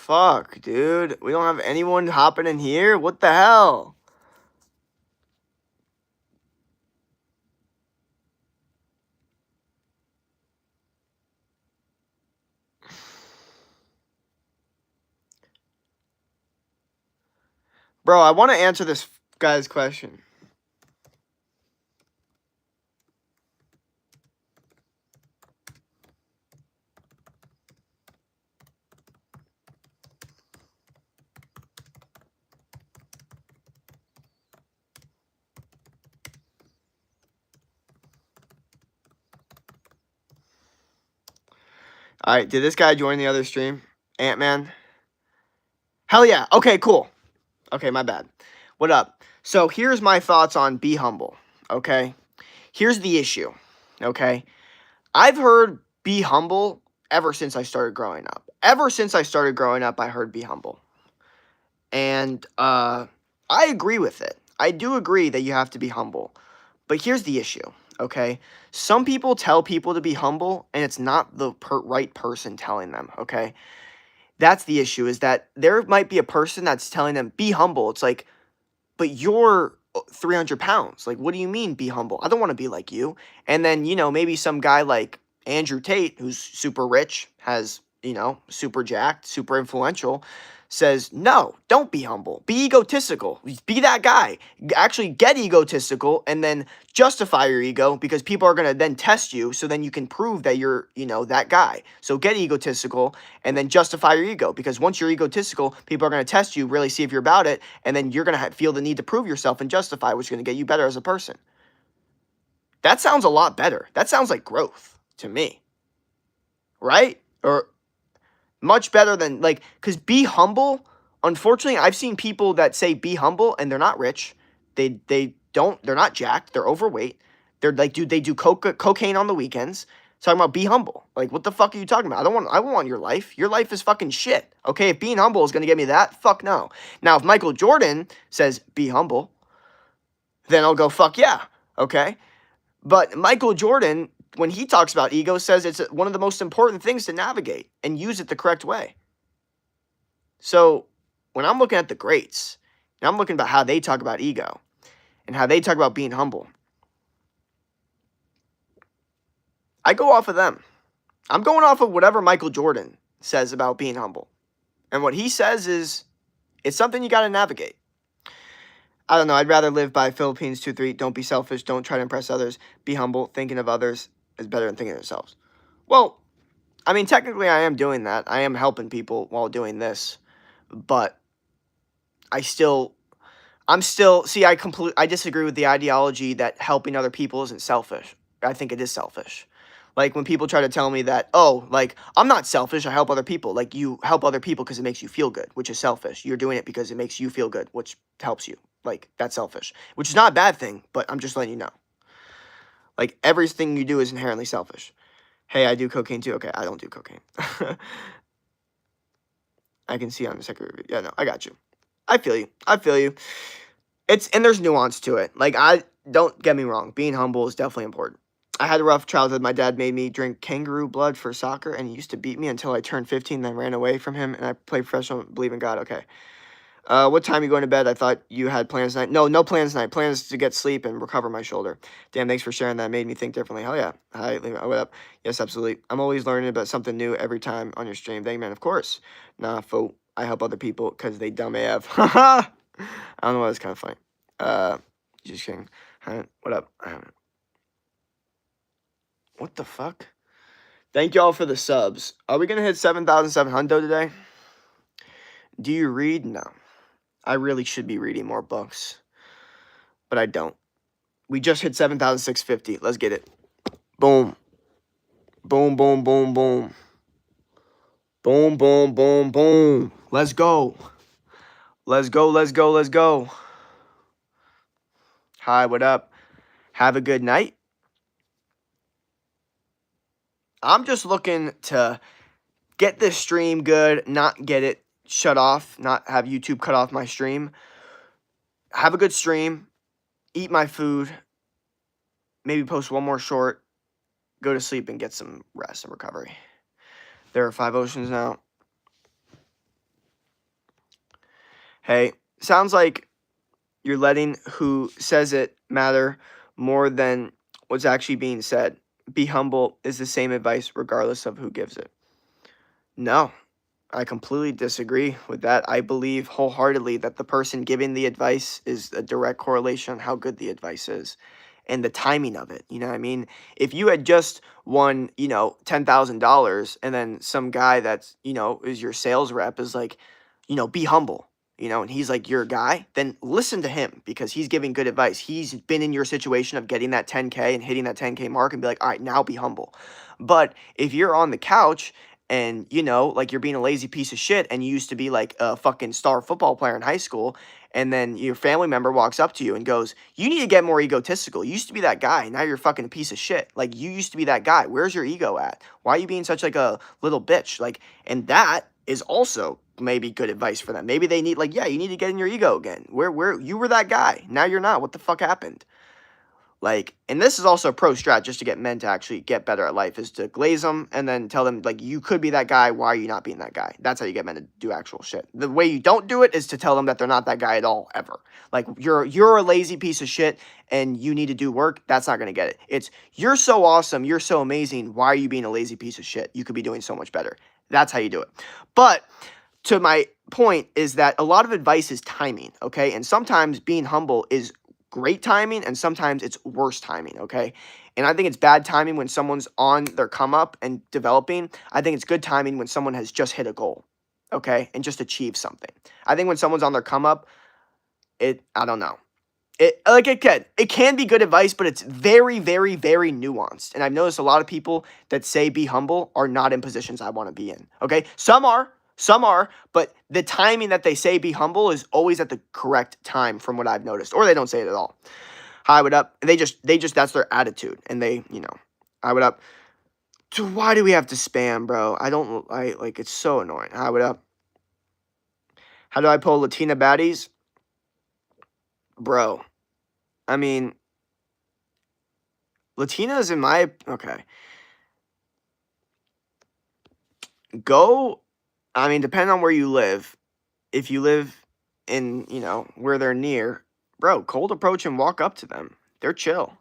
fuck, dude? We don't have anyone hopping in here? What the hell? Bro, I want to answer this guy's question. All right, did this guy join the other stream? Ant-Man? Hell yeah. Okay, cool. Okay, my bad. What up? So here's my thoughts on be humble, okay? Here's the issue, okay? I've heard be humble ever since I started growing up. Ever since I started growing up, I heard be humble. And I agree with it. I do agree that you have to be humble. But here's the issue, okay? Some people tell people to be humble, and it's not the right person telling them, okay? That's the issue, is that there might be a person that's telling them, be humble. It's like, but you're 300 pounds. Like, what do you mean be humble? I don't want to be like you. And then, maybe some guy like Andrew Tate, who's super rich, has, super jacked, super influential, says, no, don't be humble. Be egotistical. Be that guy. Actually get egotistical and then justify your ego, because people are going to then test you. So then you can prove that you're, that guy. So get egotistical and then justify your ego, because once you're egotistical, people are going to test you, really see if you're about it. And then you're going to feel the need to prove yourself and justify, which is going to get you better as a person. That sounds a lot better. That sounds like growth to me. Right? Or much better than, because be humble, unfortunately, I've seen people that say be humble and they're not rich. They're not jacked. They're overweight. They're like, dude, they do cocaine on the weekends. Talking about be humble. Like, what the fuck are you talking about? I don't want your life. Your life is fucking shit. Okay, if being humble is going to get me that, fuck no. Now, if Michael Jordan says be humble, then I'll go, fuck yeah. Okay? But Michael Jordan, when he talks about ego, says it's one of the most important things to navigate and use it the correct way. So when I'm looking at the greats, and I'm looking about how they talk about ego and how they talk about being humble, I go off of them. I'm going off of whatever Michael Jordan says about being humble. And what he says is, it's something you got to navigate. I don't know. I'd rather live by Philippines 2-3. Don't be selfish. Don't try to impress others. Be humble. Thinking of others is better than thinking of yourselves. Well, I mean, technically I am doing that. I am helping people while doing this. But I disagree with the ideology that helping other people isn't selfish. I think it is selfish. Like, when people try to tell me that, oh, like, I'm not selfish, I help other people. Like, you help other people because it makes you feel good, which is selfish. You're doing it because it makes you feel good, which helps you. Like, that's selfish. Which is not a bad thing, but I'm just letting you know. Like, everything you do is inherently selfish. Hey, I do cocaine too. Okay, I don't do cocaine. I can see on the second review. Yeah, no, I got you. I feel you. And there's nuance to it. Like, don't get me wrong. Being humble is definitely important. I had a rough childhood. My dad made me drink kangaroo blood for soccer, and he used to beat me until I turned 15, then ran away from him, and I played professional, believe in God. Okay. What time are you going to bed? I thought you had plans tonight. No plans tonight. Plans to get sleep and recover my shoulder. Damn, thanks for sharing that. It made me think differently. Hell yeah. Hi, what up? Yes, absolutely. I'm always learning about something new every time on your stream. Thank you, man. Of course. Nah, fo. I help other people because they dumb AF. I don't know why, that's kind of funny. Just kidding. What up? What the fuck? Thank y'all for the subs. Are we going to hit 7,700 today? Do you read? No. I really should be reading more books, but I don't. We just hit 7,650. Let's get it. Boom. Boom, boom, boom, boom. Boom, boom, boom, boom. Let's go. Let's go, let's go, let's go. Hi, what up? Have a good night. I'm just looking to get this stream good, not get it shut off, not have YouTube cut off my stream. Have a good stream. Eat my food. Maybe post one more short. Go to sleep and get some rest and recovery. There are 5 oceans now. Hey, sounds like you're letting who says it matter more than what's actually being said. Be humble is the same advice regardless of who gives it. No, I completely disagree with that. I believe wholeheartedly that the person giving the advice is a direct correlation on how good the advice is and the timing of it. You know what I mean? If you had just won, $10,000 and then some guy that's, is your sales rep is like, be humble, and he's like your guy, then listen to him because he's giving good advice. He's been in your situation of getting that 10K and hitting that 10K mark and be like, all right, now be humble. But if you're on the couch and like you're being a lazy piece of shit and you used to be like a fucking star football player in high school, and then your family member walks up to you and goes, you need to get more egotistical. You used to be that guy, now you're fucking a piece of shit. Like, you used to be that guy. Where's your ego at? Why are you being such like a little bitch? Like, and that is also maybe good advice for them. Maybe they need, like, yeah, you need to get in your ego again. Where you were that guy, now you're not. What the fuck happened? Like, and this is also a pro strat just to get men to actually get better at life, is to glaze them and then tell them, like, you could be that guy. Why are you not being that guy? That's how you get men to do actual shit. The way you don't do it is to tell them that they're not that guy at all, ever. Like, you're a lazy piece of shit and you need to do work. That's not going to get it. It's, you're so awesome. You're so amazing. Why are you being a lazy piece of shit? You could be doing so much better. That's how you do it. But to my point is that a lot of advice is timing, okay? And sometimes being humble is great timing and sometimes it's worse timing, okay? And I think it's bad timing when someone's on their come up and developing. I think it's good timing when someone has just hit a goal, okay? And just achieved something. I think when someone's on their come up, I don't know. It can be good advice, but it's very, very, very nuanced. And I've noticed a lot of people that say be humble are not in positions I want to be in, okay? Some are, but the timing that they say be humble is always at the correct time from what I've noticed, or they don't say it at all. Hi, what up? They just, that's their attitude, and they, hi, what up? So why do we have to spam, bro? It's so annoying. Hi, what up? How do I pull Latina baddies? Bro, I mean, Latinas okay. Depending on where you live, if you live in, where they're near, bro, cold approach and walk up to them. They're chill.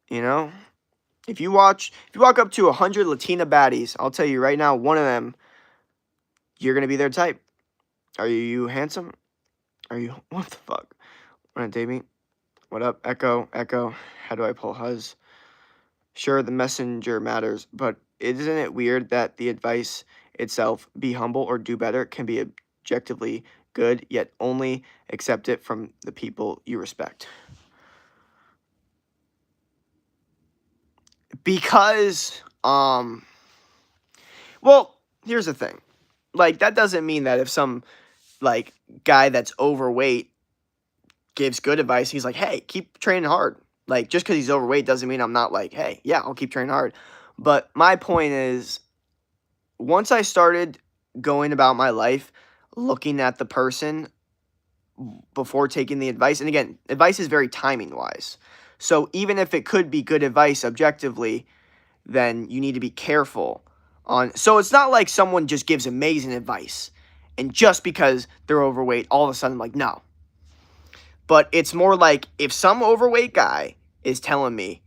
If you walk up to 100 Latina baddies, I'll tell you right now, one of them, you're going to be their type. Are you handsome? What the fuck? Want to date me? What up? Echo. How do I pull Huz? Sure, the messenger matters, but isn't it weird that the advice itself, be humble or do better, can be objectively good, yet only accept it from the people you respect? Because, well, here's the thing. Like, that doesn't mean that if some, like, guy that's overweight gives good advice, he's like, hey, keep training hard. Like, just because he's overweight doesn't mean I'm not like, hey, yeah, I'll keep training hard. But my point is, once I started going about my life looking at the person before taking the advice, and again, advice is very timing-wise. So even if it could be good advice objectively, then you need to be careful on. So it's not like someone just gives amazing advice, and just because they're overweight, all of a sudden, like, no. But it's more like if some overweight guy is telling me,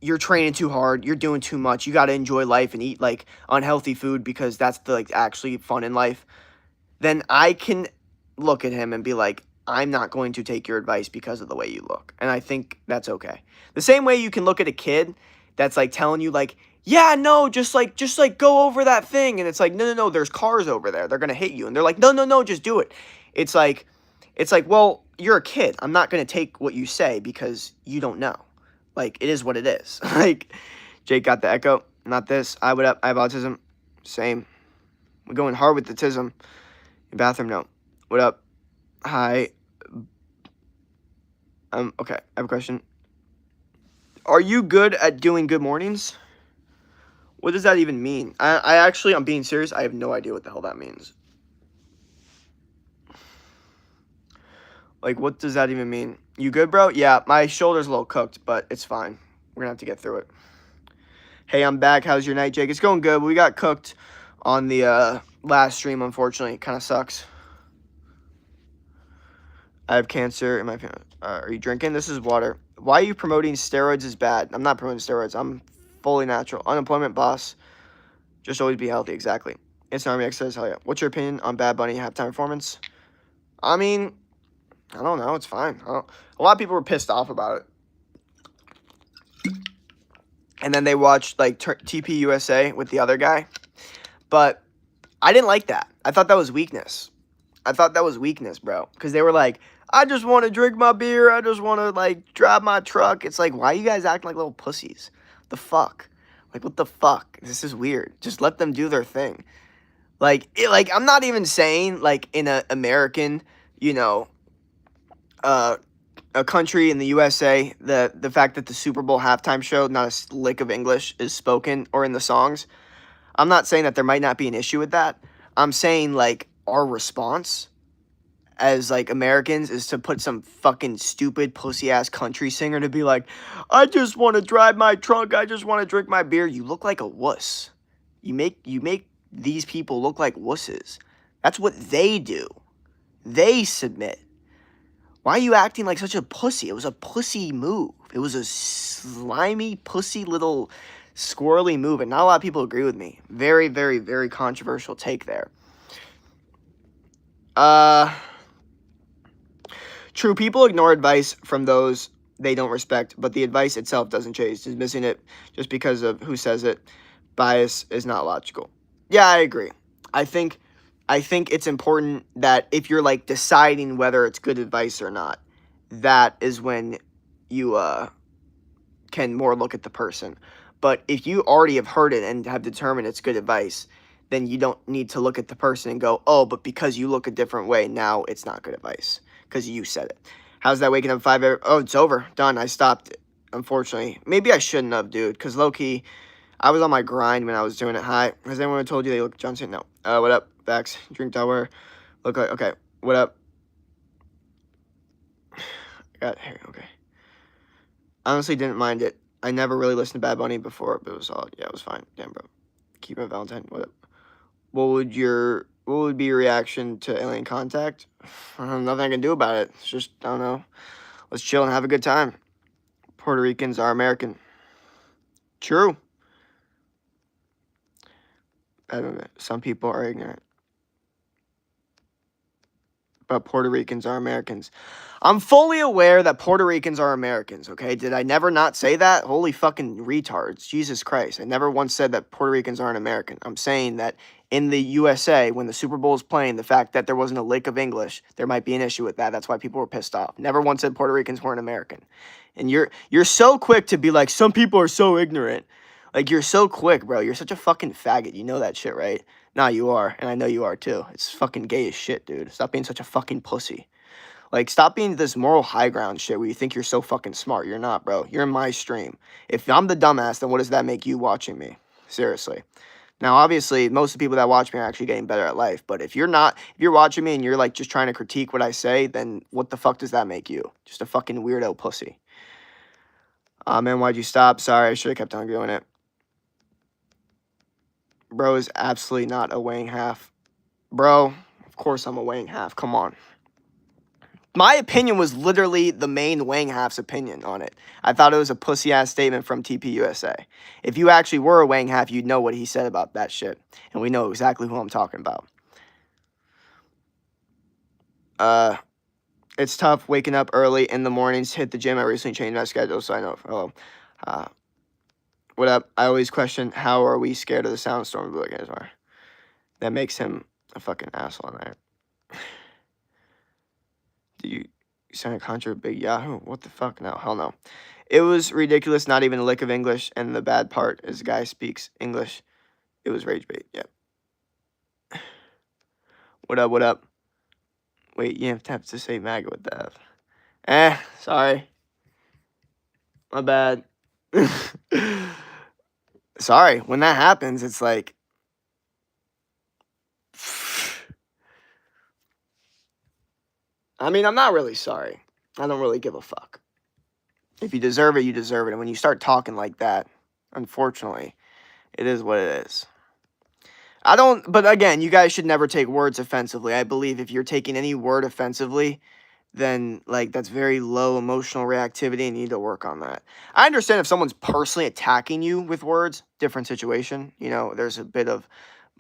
you're training too hard, you're doing too much, you got to enjoy life and eat like unhealthy food because that's the like actually fun in life, then I can look at him and be like, I'm not going to take your advice because of the way you look. And I think that's okay. The same way you can look at a kid that's like telling you like, yeah, no, just like go over that thing. And it's like, no, there's cars over there. They're going to hit you. And they're like, no, just do it. It's like, well, you're a kid. I'm not going to take what you say because you don't know. Like, it is what it is. Like, Jake got the echo. Not this. I would up. I have autism. Same. We're going hard with the tism. Bathroom note. What up? Hi. Okay. I have a question. Are you good at doing good mornings? What does that even mean? I'm being serious. I have no idea what the hell that means. Like, what does that even mean? You good, bro? Yeah, my shoulder's a little cooked, but it's fine. We're going to have to get through it. Hey, I'm back. How's your night, Jake? It's going good. We got cooked on the last stream, unfortunately. It kind of sucks. I have cancer in my family. Are you drinking? This is water. Why are you promoting steroids is bad? I'm not promoting steroids. I'm fully natural. Unemployment boss. Just always be healthy. Exactly. It's Army X says, hell yeah. What's your opinion on Bad Bunny halftime performance? I mean, I don't know. It's fine. A lot of people were pissed off about it. And then they watched, like, TP USA with the other guy. But I didn't like that. I thought that was weakness. Bro. Because they were like, I just want to drink my beer. I just want to, like, drive my truck. It's like, why are you guys acting like little pussies? The fuck? Like, what the fuck? This is weird. Just let them do their thing. Like, I'm not even saying, like, in a American, you know, a country in the USA, the fact that the Super Bowl halftime show, not a lick of English is spoken or in the songs. I'm not saying that there might not be an issue with that. I'm saying, like, our response as, like, Americans is to put some fucking stupid pussy-ass country singer to be like, I just want to drive my trunk, I just want to drink my beer. You look like a wuss. You make these people look like wusses. That's what they do. They submit. Why are you acting like such a pussy? It was a pussy move. It was a slimy, pussy little squirrely move, and not a lot of people agree with me. Very, very, very controversial take there. True, people ignore advice from those they don't respect, but the advice itself doesn't change. Dismissing it just because of who says it, bias is not logical. Yeah, I agree. I think it's important that if you're, like, deciding whether it's good advice or not, that is when you can more look at the person. But if you already have heard it and have determined it's good advice, then you don't need to look at the person and go, oh, but because you look a different way, now it's not good advice because you said it. How's that waking up 5 a.m.? Oh, it's over. Done. I stopped it, unfortunately. Maybe I shouldn't have, dude, because low-key, I was on my grind when I was doing it. Hi. Has anyone told you they look Johnson? No. What up? Vax. Drink Delaware. Look like, okay. What up? Got here. Okay. Honestly, didn't mind it. I never really listened to Bad Bunny before, but it was solid. Yeah, it was fine. Damn, bro. Keep it Valentine. What up? What would be your reaction to alien contact? Nothing I can do about it. It's just, I don't know. Let's chill and have a good time. Puerto Ricans are American. True. Some people are ignorant. But Puerto Ricans are Americans. I'm fully aware that Puerto Ricans are Americans, okay? Did I never not say that? Holy fucking retards. Jesus Christ. I never once said that Puerto Ricans aren't American. I'm saying that in the USA, when the Super Bowl is playing, the fact that there wasn't a lick of English, there might be an issue with that. That's why people were pissed off. Never once said Puerto Ricans weren't American. And you're so quick to be like, some people are so ignorant. Like, you're so quick, bro. You're such a fucking faggot. You know that shit, right? Nah, you are. And I know you are, too. It's fucking gay as shit, dude. Stop being such a fucking pussy. Like, stop being this moral high ground shit where you think you're so fucking smart. You're not, bro. You're in my stream. If I'm the dumbass, then what does that make you watching me? Seriously. Now, obviously, most of the people that watch me are actually getting better at life. But if you're not, if you're watching me and you're, like, just trying to critique what I say, then what the fuck does that make you? Just a fucking weirdo pussy. Man, why'd you stop? Sorry, I should have kept on doing it. Bro is absolutely not a weighing half. Bro, of course I'm a weighing half. Come on. My opinion was literally the main weighing half's opinion on it. I thought it was a pussy-ass statement from TPUSA. If you actually were a weighing half, you'd know what he said about that shit. And we know exactly who I'm talking about. It's tough waking up early in the mornings, hit the gym. I recently changed my schedule, so I know. Hello. What up? I always question, how are we scared of the soundstorm of Blue ASMR? That makes him a fucking asshole on there. Do you sign a contract with Big Yahoo? What the fuck? No, hell no. It was ridiculous, not even a lick of English, and the bad part is the guy speaks English. It was rage bait, yep. What up, what up? Wait, you have to say MAGA with the F. Sorry. My bad. Sorry, when that happens, it's like... I mean, I'm not really sorry. I don't really give a fuck. If you deserve it, you deserve it. And when you start talking like that, unfortunately, it is what it is. I don't, but again, you guys should never take words offensively. I believe if you're taking any word offensively, then like that's very low emotional reactivity and you need to work on that. I understand if someone's personally attacking you with words, different situation. You know, there's a bit of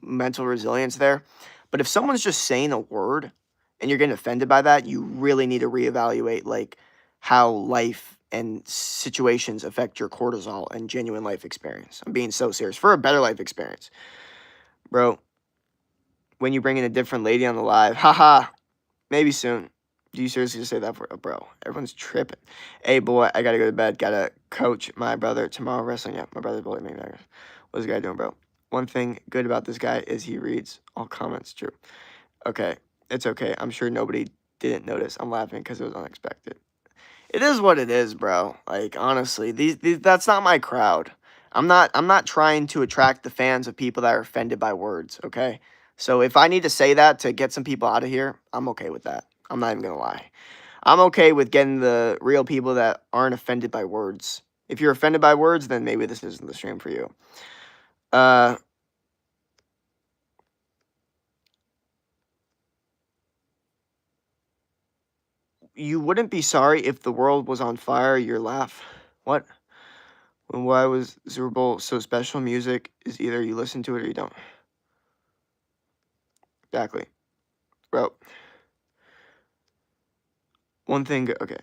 mental resilience there. But if someone's just saying a word and you're getting offended by that, you really need to reevaluate like how life and situations affect your cortisol and genuine life experience. I'm being so serious for a better life experience. Bro, when you bring in a different lady on the live, haha, maybe soon. Do you seriously just say that for bro? Everyone's tripping. Hey boy, I gotta go to bed. Gotta coach my brother tomorrow wrestling. Yeah, my brother bullied me. What's this guy doing, bro? One thing good about this guy is he reads all comments. True. Okay, it's okay. I'm sure nobody didn't notice. I'm laughing because it was unexpected. It is what it is, bro. Like honestly, these that's not my crowd. I'm not trying to attract the fans of people that are offended by words, okay? So if I need to say that to get some people out of here, I'm okay with that. I'm not even gonna lie. I'm okay with getting the real people that aren't offended by words. If you're offended by words, then maybe this isn't the stream for you. Uh you wouldn't be sorry if the world was on fire, your laugh. What? Why was Super Bowl so special? Music is either you listen to it or you don't. Exactly. Bro. One thing, okay.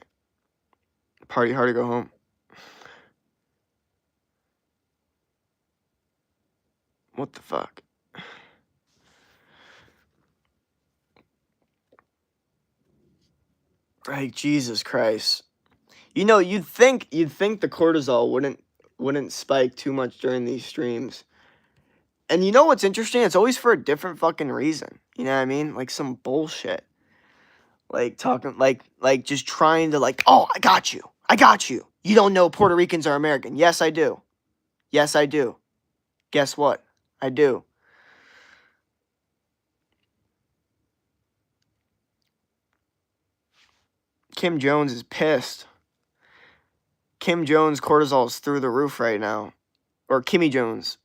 Party hard to go home. What the fuck? Like Jesus Christ. You know, you'd think the cortisol wouldn't spike too much during these streams. And you know what's interesting? It's always for a different fucking reason. You know what I mean? Like some bullshit. Like talking like just trying to like, "Oh, I got you. I got you. You don't know Puerto Ricans are American." Yes, I do. Yes, I do. Guess what? I do. Kim Jones is pissed. Kim Jones cortisol is through the roof right now. Or Kimmy Jones.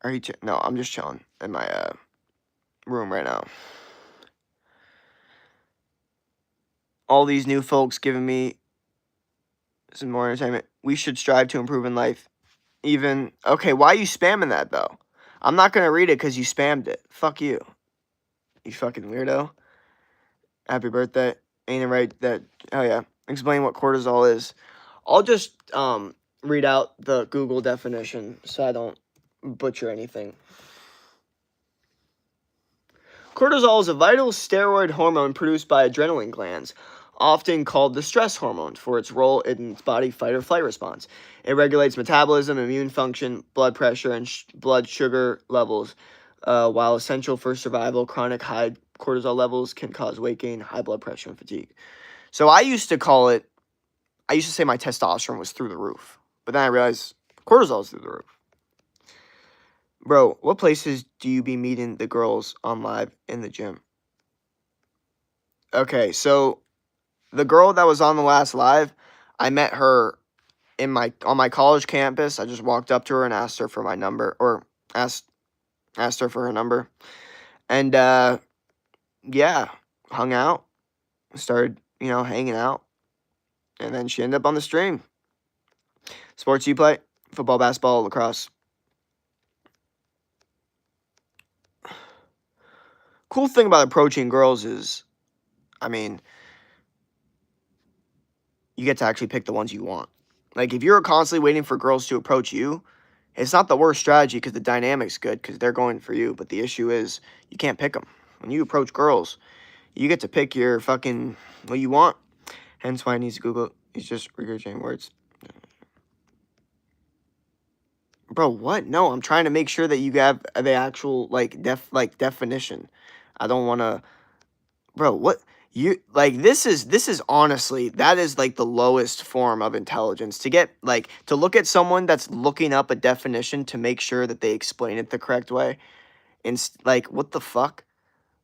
Are you no, I'm just chilling in my room right now. All these new folks giving me some more entertainment. We should strive to improve in life. Even okay, why are you spamming that though? I'm not gonna read it because you spammed it. Fuck you. You fucking weirdo. Happy birthday. Ain't it right that oh yeah. Explain what cortisol is. I'll just read out the Google definition so I don't butcher anything. Cortisol is a vital steroid hormone produced by adrenaline glands, often called the stress hormone, for its role in its body fight or flight response. It regulates metabolism, immune function, blood pressure, and blood sugar levels. While essential for survival, chronic high cortisol levels can cause weight gain, high blood pressure, and fatigue. So I used to say my testosterone was through the roof, but then I realized cortisol is through the roof. Bro, what places do you be meeting the girls on live in the gym? Okay, so the girl that was on the last live, I met her on my college campus. I just walked up to her and asked her for my number, or asked her for her number. And yeah, hung out, started, hanging out, and then she ended up on the stream. Sports you play? Football, basketball, lacrosse. Cool thing about approaching girls is, I mean, you get to actually pick the ones you want. Like, if you're constantly waiting for girls to approach you, it's not the worst strategy because the dynamic's good because they're going for you. But the issue is you can't pick them. When you approach girls, you get to pick your fucking what you want. Hence why I need to Google. He's just regurgitating words. Bro, what? No, I'm trying to make sure that you have the actual definition. I don't want to. Bro, what? You like this is honestly that is like the lowest form of intelligence to get to look at someone that's looking up a definition to make sure that they explain it the correct way and what the fuck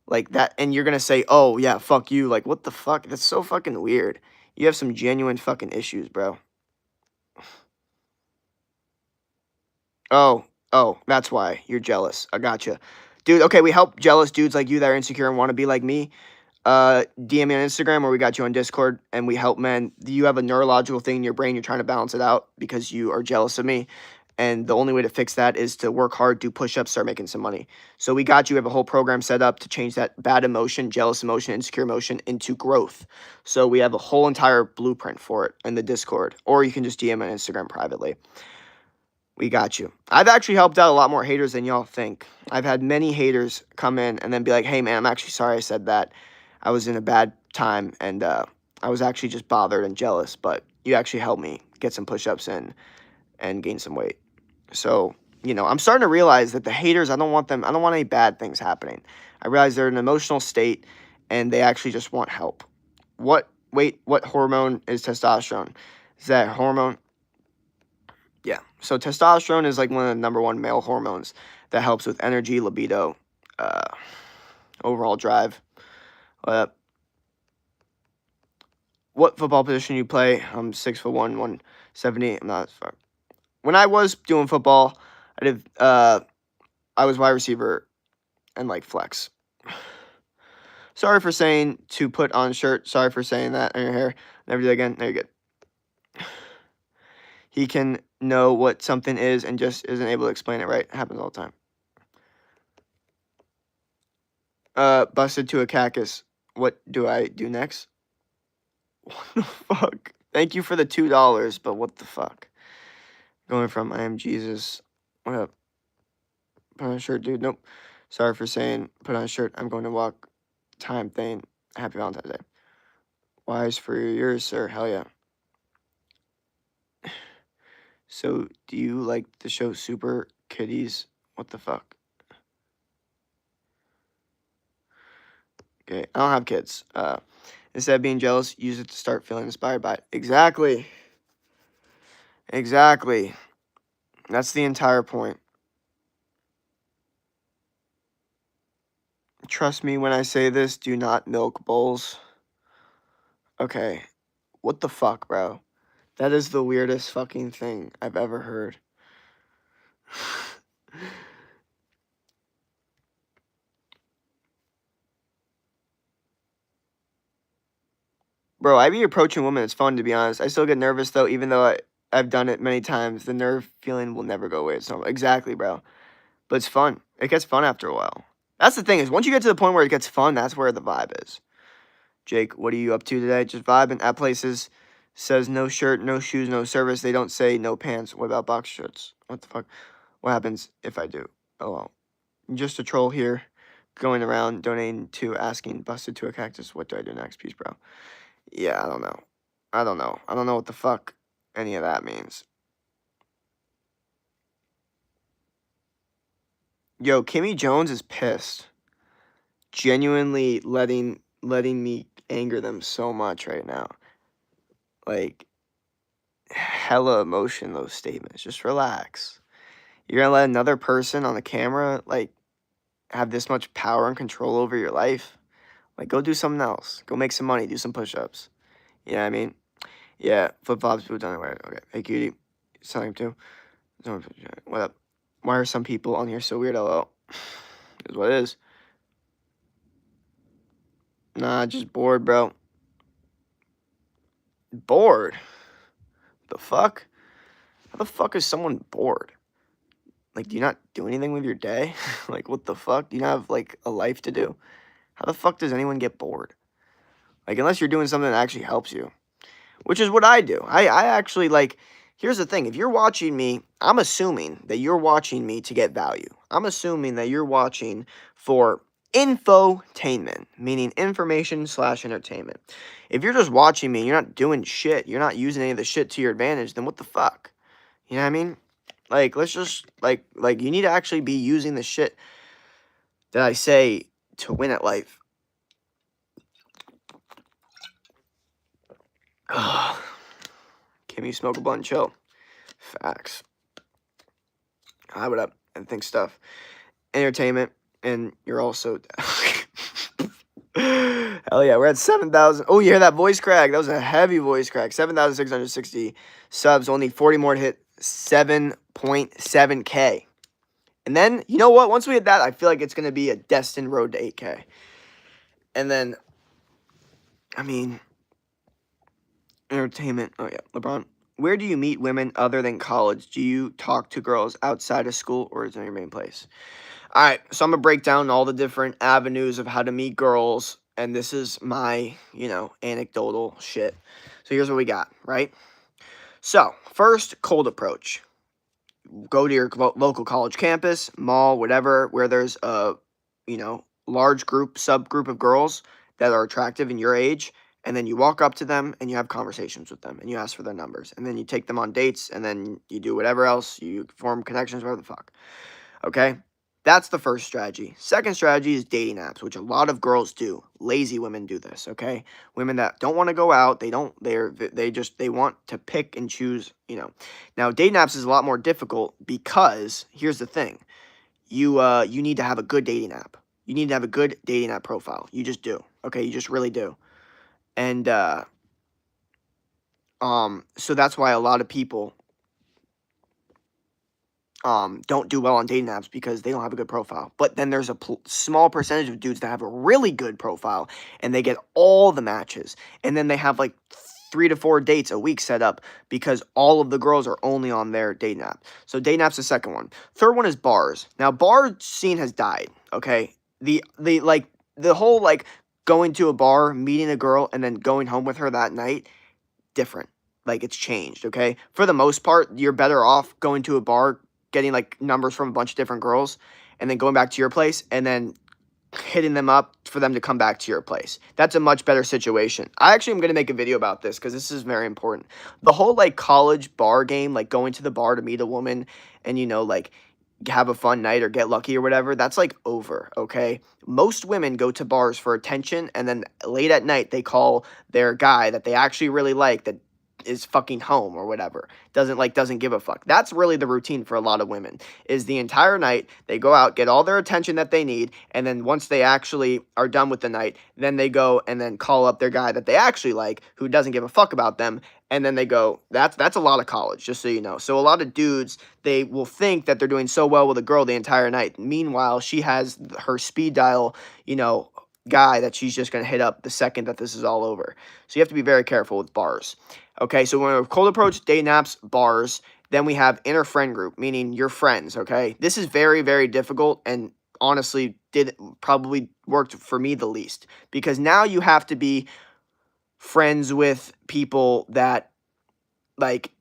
like that, and you're gonna say, oh yeah, fuck you, like what the fuck, that's so fucking weird. You have some genuine fucking issues, bro. Oh, that's why you're jealous. I gotcha. Dude, okay, we help jealous dudes like you that are insecure and want to be like me. DM me on Instagram, or we got you on Discord, and we help men. You have a neurological thing in your brain. You're trying to balance it out because you are jealous of me. And the only way to fix that is to work hard, do push-ups, start making some money. So we got you. We have a whole program set up to change that bad emotion, jealous emotion, insecure emotion into growth. So we have a whole entire blueprint for it in the Discord, or you can just DM on Instagram privately. We got you. I've actually helped out a lot more haters than y'all think. I've had many haters come in and then be like, hey, man, I'm actually sorry I said that. I was in a bad time, and I was actually just bothered and jealous, but you actually helped me get some push-ups in and gain some weight. So, I'm starting to realize that the haters, I don't want any bad things happening. I realize they're in an emotional state, and they actually just want help. What hormone is testosterone? Is that hormone? Yeah. So testosterone is like one of the number one male hormones that helps with energy, libido, overall drive. What football position you play? I'm 6'1", 170. I'm not as far. When I was doing football, I was wide receiver and like flex. Sorry for saying to put on shirt. Sorry for saying that on your hair. Never do that again. No, you're good. He can know what something is and just isn't able to explain it right. It happens all the time. Busted to a cactus. What do I do next? What the fuck? Thank you for the $2, but what the fuck? Going from I am Jesus. What up? Put on a shirt, dude. Nope. Sorry for saying put on a shirt. I'm going to walk. Time thing. Happy Valentine's Day. Wise for your years, sir. Hell yeah. So, do you like the show Super Kitties? What the fuck? Okay, I don't have kids. Instead of being jealous, use it to start feeling inspired by it. Exactly. Exactly. That's the entire point. Trust me when I say this, do not milk bowls. Okay. What the fuck, bro? That is the weirdest fucking thing I've ever heard. Bro, I be approaching women. It's fun, to be honest. I still get nervous, though, even though I've done it many times. The nerve feeling will never go away. It's normal. Exactly, bro. But it's fun. It gets fun after a while. That's the thing, is once you get to the point where it gets fun, that's where the vibe is. Jake, what are you up to today? Just vibing at places. Says no shirt, no shoes, no service. They don't say no pants. What about box shorts? What the fuck? What happens if I do? Oh, well. Just a troll here. Going around donating to asking busted to a cactus. What do I do next? Peace, bro. Yeah, I don't know. I don't know what the fuck any of that means. Yo, Kimmy Jones is pissed. Genuinely letting me anger them so much right now. Like, hella emotion, those statements. Just relax. You're gonna let another person on the camera, like, have this much power and control over your life? Like, go do something else. Go make some money. Do some push-ups. You know what I mean? Yeah, flip-flops, boots, underwear. Okay. Hey, cutie. Selling too. What up? Why are some people on here so weird? LOL. Is what it is. Nah, just bored, bro. Bored? The fuck? How the fuck is someone bored? Like, do you not do anything with your day? Like, what the fuck? Do you not have, like, a life to do? How the fuck does anyone get bored? Like, unless you're doing something that actually helps you. Which is what I do. I actually, like, here's the thing. If you're watching me, I'm assuming that you're watching me to get value. I'm assuming that you're watching for infotainment, meaning information/entertainment. If you're just watching me, you're not doing shit, you're not using any of the shit to your advantage, then what the fuck? You know what I mean? Like, let's just, like you need to actually be using the shit that I say to win at life. Ugh. Kimmy, smoke a blunt, chill. Facts. Hi, what up? And think stuff. Entertainment, and you're also... Hell yeah, we're at 7,000. Oh, you hear that voice crack? That was a heavy voice crack. 7,660 subs. Only 40 more to hit 7.7K. And then, you know what? Once we hit that, I feel like it's going to be a destined road to 8K. And then, I mean, entertainment. Oh, yeah, LeBron. Where do you meet women other than college? Do you talk to girls outside of school, or is it your main place? All right, so I'm going to break down all the different avenues of how to meet girls, and this is my, anecdotal shit. So here's what we got, right? So, first, cold approach. Go to your local college campus, mall, whatever, where there's a, large subgroup of girls that are attractive in your age, and then you walk up to them and you have conversations with them and you ask for their numbers, and then you take them on dates, and then you do whatever else, you form connections, whatever the fuck. Okay? That's the first strategy. Second strategy is dating apps, which a lot of girls do. Lazy women do this, okay? Women that don't want to go out, they want to pick and choose, Now, dating apps is a lot more difficult because here's the thing. You need to have a good dating app. You need to have a good dating app profile. You just do. Okay? You just really do. And so that's why a lot of people don't do well on dating apps, because they don't have a good profile. But then there's a small percentage of dudes that have a really good profile and they get all the matches. And then they have like 3 to 4 dates a week set up because all of the girls are only on their dating app. So dating app's the second one. Third one is bars. Now, bar scene has died, okay? The whole like going to a bar, meeting a girl, and then going home with her that night, different. Like, it's changed, okay? For the most part, you're better off going to a bar, getting like numbers from a bunch of different girls, and then going back to your place and then hitting them up for them to come back to your place. That's a much better situation. I actually am going to make a video about this because this is very important. The whole like college bar game, like going to the bar to meet a woman and, like have a fun night or get lucky or whatever, that's like over, okay? Most women go to bars for attention, and then late at night they call their guy that they actually really like, that is fucking home or whatever, doesn't give a fuck. That's really the routine for a lot of women, is the entire night they go out, get all their attention that they need, and then once they actually are done with the night, then they go and then call up their guy that they actually like, who doesn't give a fuck about them, and then they go. That's a lot of college, just so you know. So a lot of dudes, they will think that they're doing so well with a girl the entire night. Meanwhile, she has her speed dial, guy that she's just going to hit up the second that this is all over. So you have to be very careful with bars. Okay, so when we have cold approach, dating apps, bars, then we have inner friend group, meaning your friends, okay? This is very, very difficult, and honestly probably worked for me the least, because now you have to be friends with people that, like,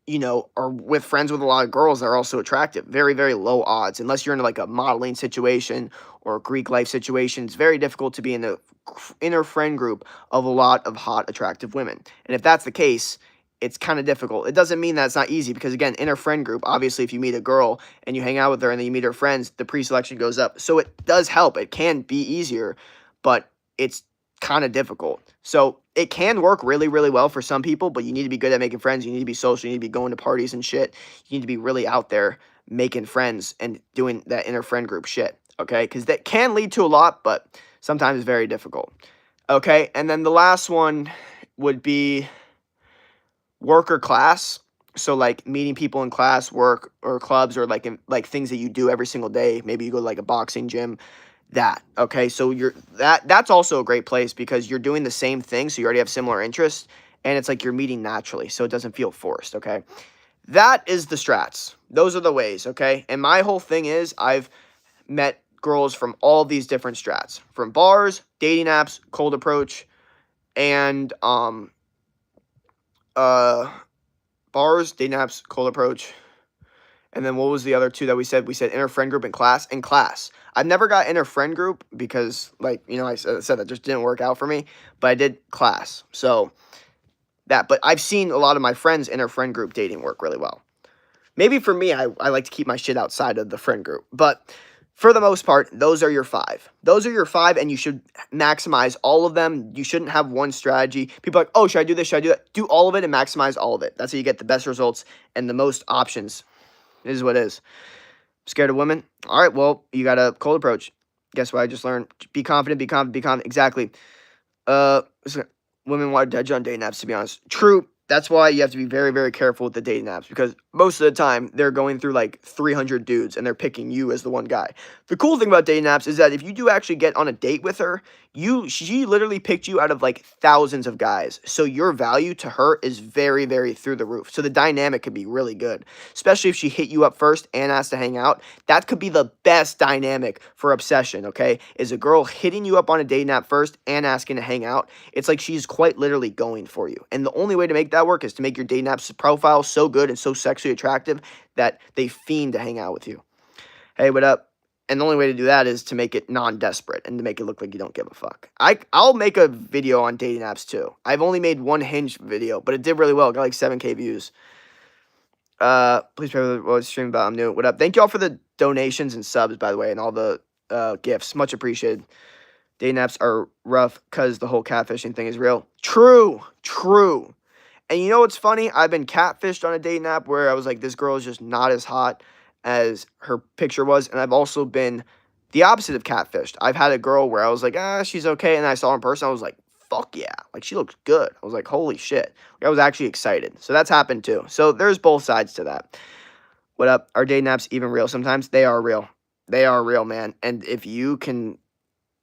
are with friends with a lot of girls that are also attractive. Very, very low odds. Unless you're in like a modeling situation or a Greek life situation, it's very difficult to be in the inner friend group of a lot of hot, attractive women. And if that's the case, it's kind of difficult. It doesn't mean that it's not easy, because again, inner friend group, obviously if you meet a girl and you hang out with her and then you meet her friends, the pre-selection goes up. So it does help. It can be easier, but it's kind of difficult. So it can work really, really well for some people, but you need to be good at making friends. You need to be social. You need to be going to parties and shit. You need to be really out there making friends and doing that inner friend group shit, okay? Because that can lead to a lot, but sometimes it's very difficult, okay? And then the last one would be work or class. So like meeting people in class, work, or clubs, or like things that you do every single day. Maybe you go to like a boxing gym. That, okay? So that's also a great place, because you're doing the same thing, so you already have similar interests, and it's like you're meeting naturally, so it doesn't feel forced, okay? That is the strats. Those are the ways, okay? And my whole thing is I've met girls from all these different strats, from bars, dating apps, cold approach, and bars, dating apps, cold approach. And then what was the other two that we said? We said inner friend group and class. And class. I've never got inner friend group because, like, I said that just didn't work out for me. But I did class. So, that. But I've seen a lot of my friends' inner friend group dating work really well. Maybe for me, I like to keep my shit outside of the friend group. But for the most part, those are your 5. Those are your 5, and you should maximize all of them. You shouldn't have one strategy. People are like, oh, should I do this? Should I do that? Do all of it and maximize all of it. That's how you get the best results and the most options. It is what it is. Scared of women? All right, well, you got a cold approach. Guess what I just learned? Be confident, be confident, be confident. Exactly. Women want to judge on dating apps, to be honest. True. That's why you have to be very, very careful with the dating apps, because most of the time they're going through like 300 dudes and they're picking you as the one guy. The cool thing about dating apps is that if you do actually get on a date with her, she literally picked you out of like thousands of guys. So your value to her is very, very through the roof. So the dynamic could be really good, especially if she hit you up first and asked to hang out. That could be the best dynamic for obsession, okay? Is a girl hitting you up on a dating app first and asking to hang out. It's like she's quite literally going for you. And the only way to make that work is to make your dating app's profile so good and so sexually attractive that they fiend to hang out with you. Hey, what up? And the only way to do that is to make it non-desperate and to make it look like you don't give a fuck. I'll make a video on dating apps too. I've only made one Hinge video, but it did really well. It got like 7K views. Please pray for the stream about I'm new. What up? Thank you all for the donations and subs, by the way, and all the gifts. Much appreciated. Dating apps are rough because the whole catfishing thing is real. True. And you know what's funny? I've been catfished on a dating app where I was like, this girl is just not as hot as her picture was. And I've also been the opposite of catfished. I've had a girl where I was like, she's okay. And I saw her in person. I was like, fuck yeah. Like, she looks good. I was like, holy shit. Like, I was actually excited. So that's happened too. So there's both sides to that. What up? Are dating apps even real sometimes? They are real. They are real, man. And if you can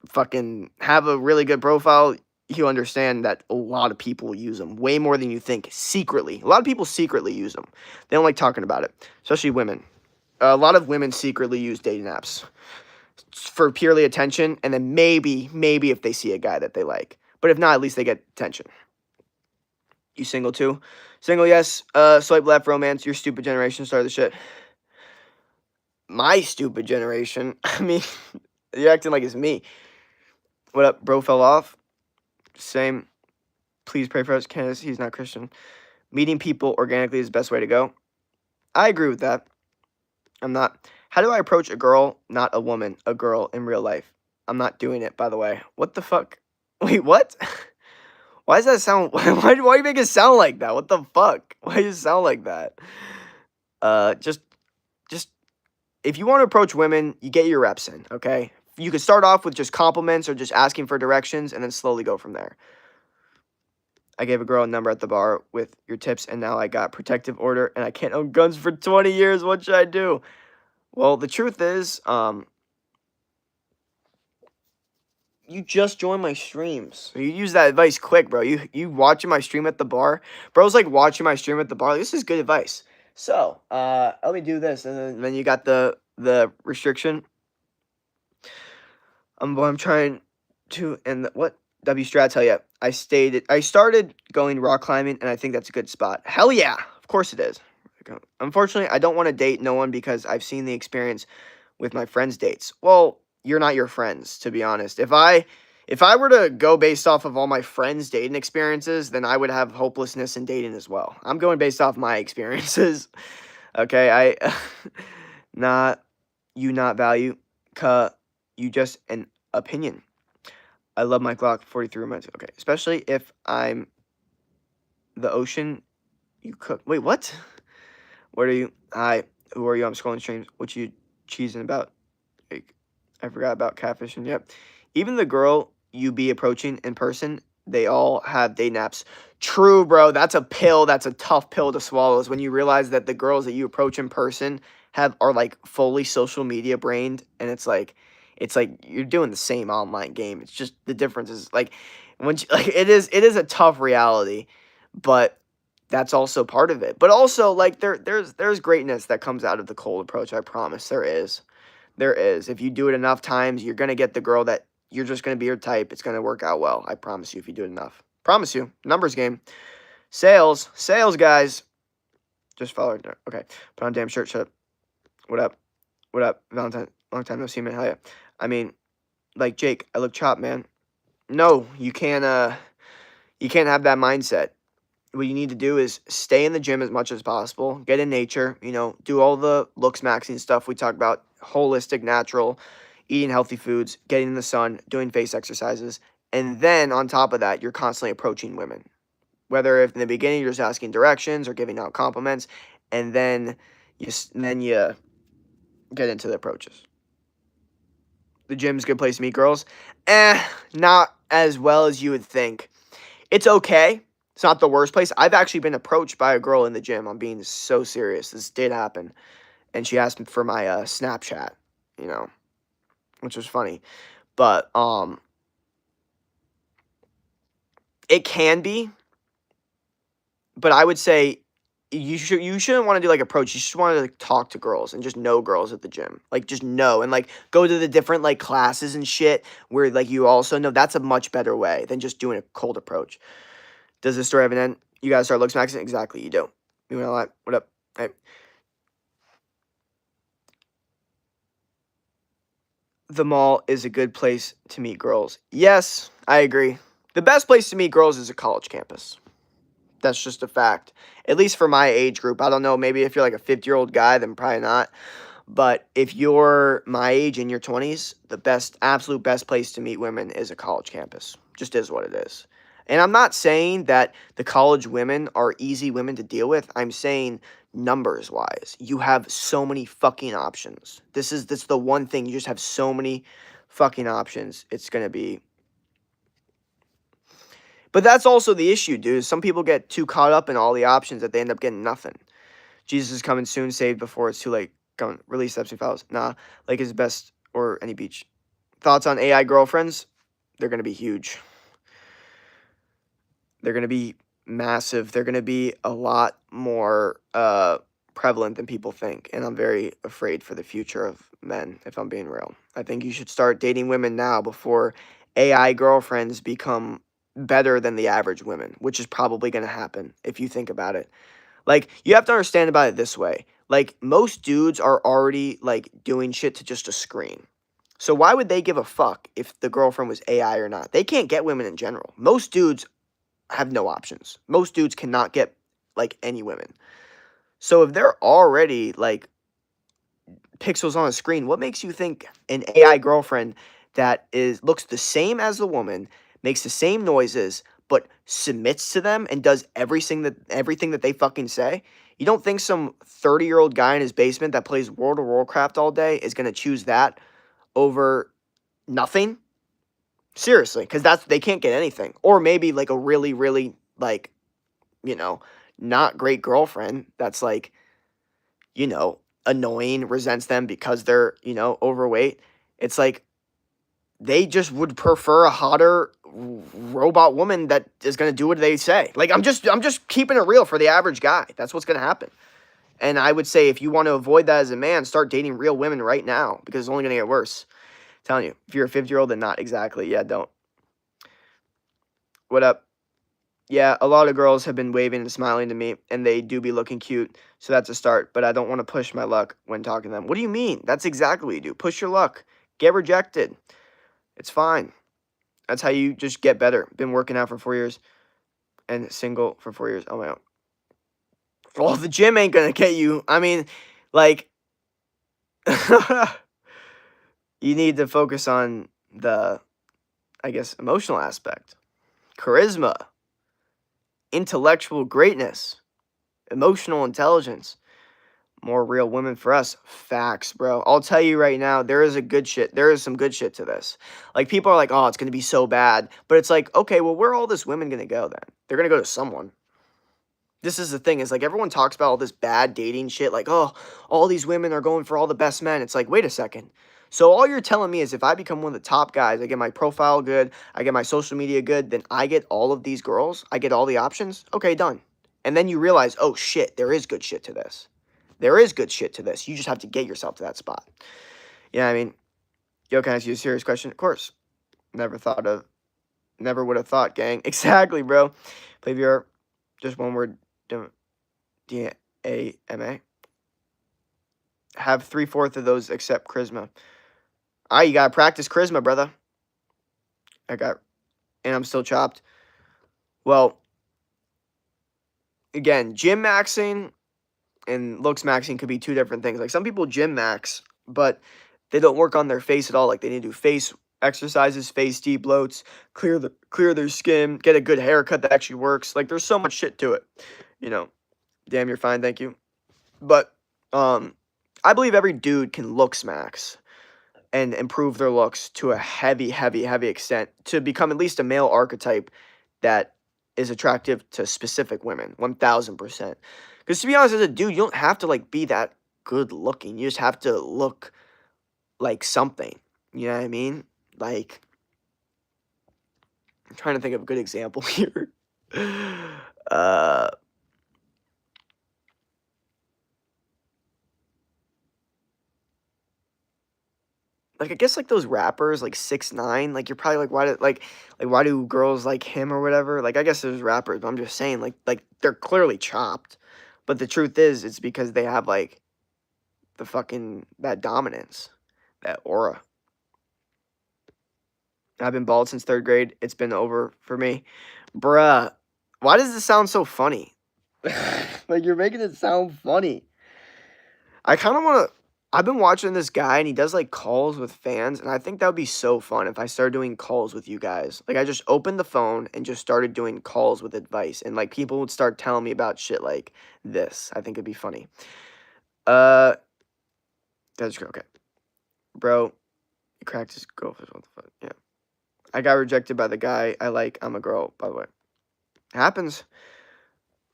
fucking have a really good profile, you understand that a lot of people use them way more than you think secretly. A lot of people secretly use them. They don't like talking about it, especially women. A lot of women secretly use dating apps for purely attention, and then maybe if they see a guy that they like. But if not, at least they get attention. You single too? Single, yes. Swipe left, romance. Your stupid generation started the shit. My stupid generation? I mean, you're acting like it's me. What up? Bro fell off. Same. Please pray for us. Candace, he's not Christian. Meeting people organically is the best way to go. I agree with that. I'm not. How do I approach a girl, not a woman, a girl in real life? I'm not doing it, by the way. What the fuck? Wait, what? Why does that sound... Why do you make it sound like that? What the fuck? Why does it sound like that? Just... If you want to approach women, you get your reps in, okay? You could start off with just compliments or just asking for directions and then slowly go from there. I gave a girl a number at the bar with your tips, and now I got protective order, and I can't own guns for 20 years. What should I do? Well, the truth is, you just joined my streams. So you use that advice quick, bro. You watching my stream at the bar? Bro's like watching my stream at the bar. This is good advice. So, let me do this, and then you got the restriction. I'm trying to, and what? W Strats, hell yeah. I started going rock climbing, and I think that's a good spot. Hell yeah, of course it is. Unfortunately, I don't want to date no one because I've seen the experience with my friends' dates. Well, you're not your friends, to be honest. If I were to go based off of all my friends' dating experiences, then I would have hopelessness in dating as well. I'm going based off my experiences. Okay, not value, you just an opinion. I love my Glock 43 romantic. Okay, especially if I'm the ocean you cook. Wait, what? What are you? Hi, who are you? I'm scrolling streams. What you cheesing about? Like, I forgot about catfishing. Yep. Even the girl you be approaching in person, they all have dating apps. True, bro. That's a pill. That's a tough pill to swallow. Is when you realize that the girls that you approach in person are like fully social media brained, and it's like you're doing the same online game. It's just the difference is like it is a tough reality, but that's also part of it. But also like there's greatness that comes out of the cold approach. I promise there is. If you do it enough times, you're gonna get the girl that you're just gonna be her type. It's gonna work out well. I promise you if you do it enough. Promise you. Numbers game. Sales, guys. Just follow it. Okay. Put on damn shirt. Shut up. What up? Valentine. Long time no see, man. Hell yeah. I mean, like Jake, I look chopped, man. No, you can't have that mindset. What you need to do is stay in the gym as much as possible. Get in nature, do all the looks maxing stuff we talk about, holistic, natural, eating healthy foods, getting in the sun, doing face exercises. And then on top of that, you're constantly approaching women. Whether if in the beginning you're just asking directions or giving out compliments, and then you get into the approaches. The gym's a good place to meet girls. Not as well as you would think. It's okay. It's not the worst place. I've actually been approached by a girl in the gym. I'm being so serious. This did happen. And she asked me for my Snapchat, you know, which was funny. But it can be, but I would say you shouldn't want to do like approach. You just want to like talk to girls and just know girls at the gym. Like just know and like go to the different like classes and shit where like you also know. That's a much better way than just doing a cold approach. Does this story have an end? You gotta start looks maxing? Exactly, you do. You know what? What up? Hey. The mall is a good place to meet girls. Yes, I agree. The best place to meet girls is a college campus. That's just a fact. At least for my age group. I don't know, maybe if you're like a 50-year-old guy, then probably not. But if you're my age in your 20s, the best, absolute best place to meet women is a college campus. Just is what it is. And I'm not saying that the college women are easy women to deal with. I'm saying numbers wise, you have so many fucking options. This the one thing. You just have so many fucking options. It's going to be. But that's also the issue, dude. Some people get too caught up in all the options that they end up getting nothing. Jesus is coming soon, saved before it's too late. Come release Epstein files. Nah, Lake is best or any beach. Thoughts on AI girlfriends? They're going to be huge. They're going to be massive. They're going to be a lot more prevalent than people think. And I'm very afraid for the future of men, if I'm being real. I think you should start dating women now before AI girlfriends become better than the average women, which is probably going to happen if you think about it. Like, you have to understand about it this way. Like, most dudes are already, like, doing shit to just a screen. So why would they give a fuck if the girlfriend was AI or not? They can't get women in general. Most dudes have no options. Most dudes cannot get, like, any women. So if they're already, like, pixels on a screen, what makes you think an AI girlfriend that looks the same as the woman, makes the same noises, but submits to them and does everything that they fucking say? You don't think some 30-year-old guy in his basement that plays World of Warcraft all day is going to choose that over nothing? Seriously, because they can't get anything. Or maybe like a really, really, like, you know, not great girlfriend that's like, you know, annoying, resents them because they're, you know, overweight. It's like they just would prefer a hotter robot woman that is going to do what they say. Like I'm just keeping it real for the average guy. That's what's going to happen. And I would say if you want to avoid that as a man, start dating real women right now because it's only going to get worse. I'm telling you, if you're a 50-year-old, then not exactly. Yeah, don't. What up? Yeah, a lot of girls have been waving and smiling to me, and they do be looking cute, so that's a start, but I don't want to push my luck when talking to them. What do you mean? That's exactly what you do. Push your luck. Get rejected. It's fine. That's how you just get better. Been working out for 4 years and single for 4 years. Oh, my God. Well, the gym ain't going to get you. I mean, like, you need to focus on the, I guess, emotional aspect. Charisma. Intellectual greatness. Emotional intelligence. More real women for us. Facts, bro. I'll tell you right now, there is some good shit to this. Like, people are like, oh, it's going to be so bad. But it's like, okay, well, where are all this women going to go then? They're going to go to someone. This is the thing, is like everyone talks about all this bad dating shit. Like, oh, all these women are going for all the best men. It's like, wait a second. So all you're telling me is if I become one of the top guys, I get my profile good, I get my social media good, then I get all of these girls? I get all the options? Okay, done. And then you realize, oh, shit, there is good shit to this. There is good shit to this. You just have to get yourself to that spot. You know what I mean? Yo, can I ask you a serious question? Of course. Never would have thought, gang. Exactly, bro. Play VR. Just one word. D-A-M-A. Have 3/4 of those except charisma. You gotta practice charisma, brother. And I'm still chopped. Well, again, gym maxing and looks maxing could be two different things. Like some people gym max, but they don't work on their face at all. Like they need to do face exercises, face deep bloats, clear their skin, get a good haircut that actually works. Like there's so much shit to it. You know, damn, you're fine, thank you. But I believe every dude can looks max and improve their looks to a heavy extent to become at least a male archetype that is attractive to specific women, 1000%. Because to be honest, as a dude, you don't have to like be that good looking. You just have to look like something. You know what I mean? Like, I'm trying to think of a good example here. Uh, like I guess like those rappers like 6ix9ine, like you're probably like why do girls like him or whatever? Like I guess there's rappers, but I'm just saying like they're clearly chopped. But the truth is it's because they have like the fucking that dominance, that aura. I've been bald since 3rd grade. It's been over for me. Bruh, why does this sound so funny? Like you're making it sound funny. I kind of want to. I've been watching this guy and he does like calls with fans, and I think that would be so fun if I started doing calls with you guys. Like I just opened the phone and just started doing calls with advice, and like people would start telling me about shit like this. I think it'd be funny. That's okay, bro. You cracked his girlfriend. What the fuck? Yeah, I got rejected by the guy I like. I'm a girl, by the way. Happens.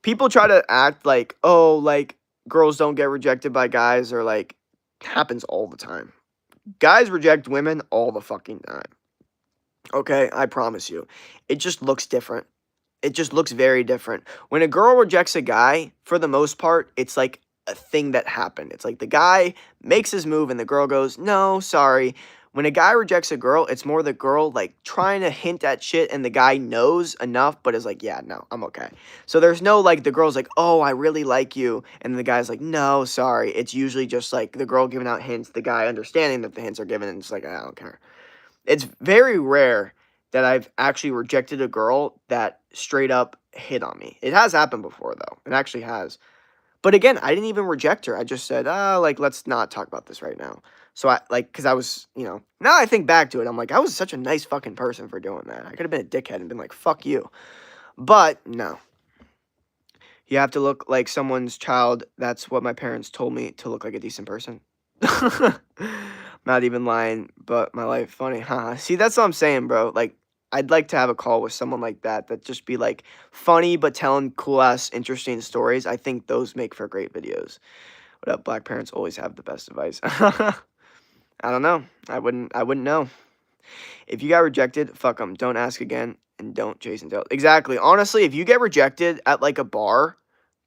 People try to act like, oh, like girls don't get rejected by guys, or like happens all the time. Guys reject women all the fucking time. Okay, I promise you. It just looks different. It just looks very different. When a girl rejects a guy, for the most part, it's like a thing that happened. It's like the guy makes his move and the girl goes, no, sorry. When a guy rejects a girl, it's more the girl like trying to hint at shit and the guy knows enough but is like, yeah, no, I'm okay. So there's no like the girl's like, oh, I really like you. And the guy's like, no, sorry. It's usually just like the girl giving out hints, the guy understanding that the hints are given and it's like, I don't care. It's very rare that I've actually rejected a girl that straight up hit on me. It has happened before, though. It actually has. But again, I didn't even reject her. I just said, like, let's not talk about this right now. So I, like, because I was, now I think back to it, I'm like, I was such a nice fucking person for doing that. I could have been a dickhead and been like, fuck you. But no. You have to look like someone's child. That's what my parents told me to look like a decent person. Not even lying, but my life funny, huh? See, that's what I'm saying, bro. Like, I'd like to have a call with someone like that just be like funny but telling cool ass interesting stories. I think those make for great videos. What up, black parents always have the best advice. I don't know. I wouldn't know. If you got rejected, fuck them. Don't ask again and don't chase and tell. Exactly. Honestly, if you get rejected at like a bar,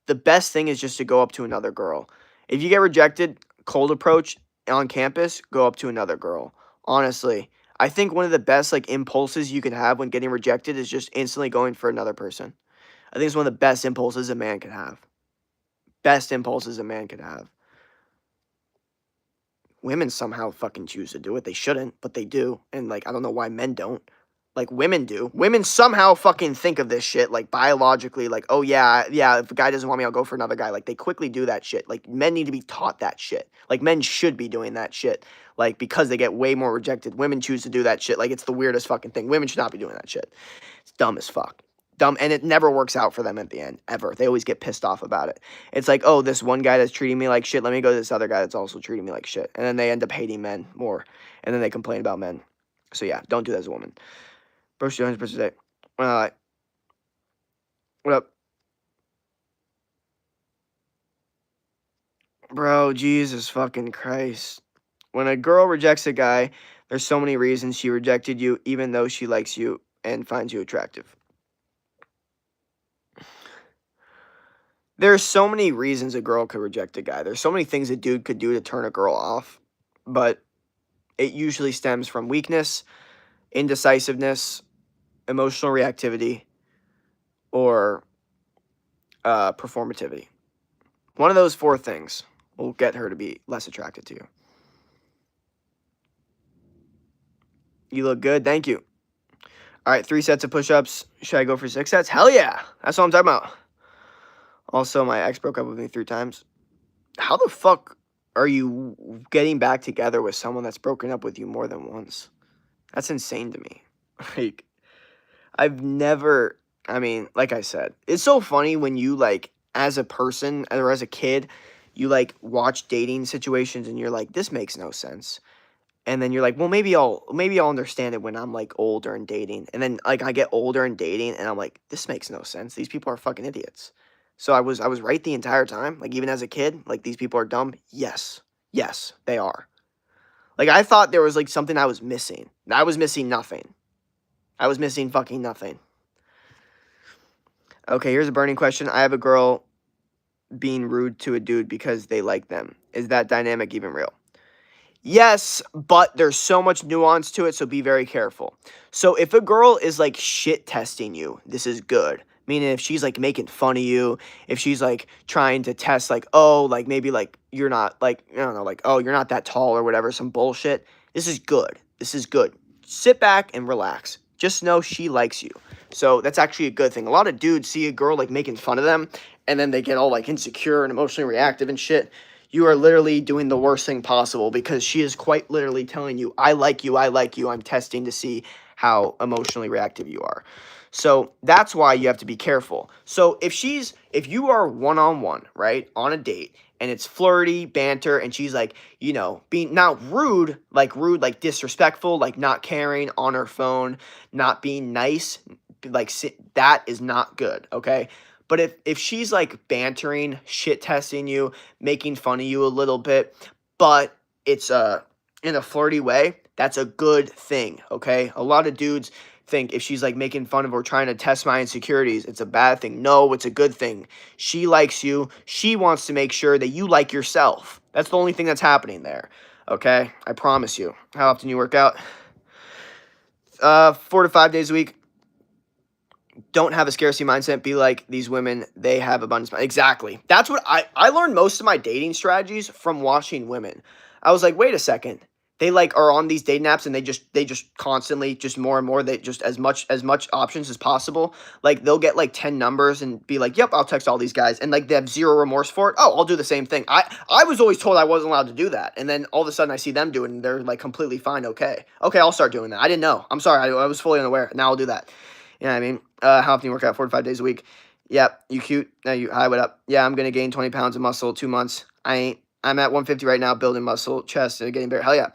the best thing is just to go up to another girl. If you get rejected, cold approach on campus, go up to another girl. Honestly, I think one of the best like impulses you can have when getting rejected is just instantly going for another person. I think it's one of the best impulses a man could have. Best impulses a man could have. Women somehow fucking choose to do it. They shouldn't, but they do. And like I don't know why men don't. Like women do. Women somehow fucking think of this shit like biologically like, oh yeah, if a guy doesn't want me, I'll go for another guy. Like they quickly do that shit. Like men need to be taught that shit. Like men should be doing that shit. Like because they get way more rejected. Women choose to do that shit. Like it's the weirdest fucking thing. Women should not be doing that shit. It's dumb as fuck. Dumb, and it never works out for them at the end, ever. They always get pissed off about it. It's like, oh, this one guy that's treating me like shit, let me go to this other guy that's also treating me like shit. And then they end up hating men more. And then they complain about men. So yeah, don't do that as a woman. Bro, 100% today. What up? Bro, Jesus fucking Christ. When a girl rejects a guy, there's so many reasons she rejected you, even though she likes you and finds you attractive. There's so many reasons a girl could reject a guy. There's so many things a dude could do to turn a girl off. But it usually stems from weakness, indecisiveness, emotional reactivity, or performativity. One of those 4 things will get her to be less attracted to you. You look good. Thank you. All right, 3 sets of push-ups. Should I go for 6 sets? Hell yeah. That's what I'm talking about. Also, my ex broke up with me 3 times. How the fuck are you getting back together with someone that's broken up with you more than once? That's insane to me. Like, I've never, I mean, like I said, it's so funny when you, like, as a person or as a kid, you, like, watch dating situations and you're like, this makes no sense. And then you're like, well, maybe I'll understand it when I'm like older and dating. And then like I get older and dating and I'm like, this makes no sense. These people are fucking idiots. So I was right the entire time. Like even as a kid, like these people are dumb. Yes. Yes, they are. Like I thought there was like something I was missing. I was missing nothing. I was missing fucking nothing. Okay, here's a burning question. I have a girl being rude to a dude because they like them. Is that dynamic even real? Yes, but there's so much nuance to it, so be very careful. So if a girl is like shit testing you, this is good. Meaning if she's like making fun of you, if she's like trying to test like, oh, like maybe like you're not like, I don't know, like, oh, you're not that tall or whatever, some bullshit. This is good. This is good. Sit back and relax. Just know she likes you. So that's actually a good thing. A lot of dudes see a girl like making fun of them and then they get all like insecure and emotionally reactive and shit. You are literally doing the worst thing possible because she is quite literally telling you, I like you, I like you. I'm testing to see how emotionally reactive you are. So that's why you have to be careful. So if you are one-on-one, right, on a date, and it's flirty, banter, and she's like, you know, being not rude, like disrespectful, like not caring on her phone, not being nice, like that is not good, okay? But if she's like bantering, shit testing you, making fun of you a little bit, but it's in a flirty way, that's a good thing, okay? A lot of dudes think if she's like making fun of or trying to test my insecurities, it's a bad thing. No, it's a good thing. She likes you. She wants to make sure that you like yourself. That's the only thing that's happening there, okay? I promise you. How often you work out? 4 to 5 days a week. Don't have a scarcity mindset. Be like these women, they have abundance. Exactly. That's what I learned most of my dating strategies from watching women. I was like, wait a second. They like are on these dating apps and they just constantly just more and more they just as much options as possible. Like they'll get like 10 numbers and be like, "Yep, I'll text all these guys." And like they have zero remorse for it. Oh, I'll do the same thing. I was always told I wasn't allowed to do that. And then all of a sudden I see them do it and they're like completely fine, okay. Okay, I'll start doing that. I didn't know. I'm sorry. I was fully unaware. Now I'll do that. You know what I mean? How often you work out? 4 to 5 days a week. Yep. You cute? No, you. Hi, what up? Yeah, I'm gonna gain 20 pounds of muscle 2 months. I ain't. I'm at 150 right now, building muscle, chest, and getting bigger. Hell yeah,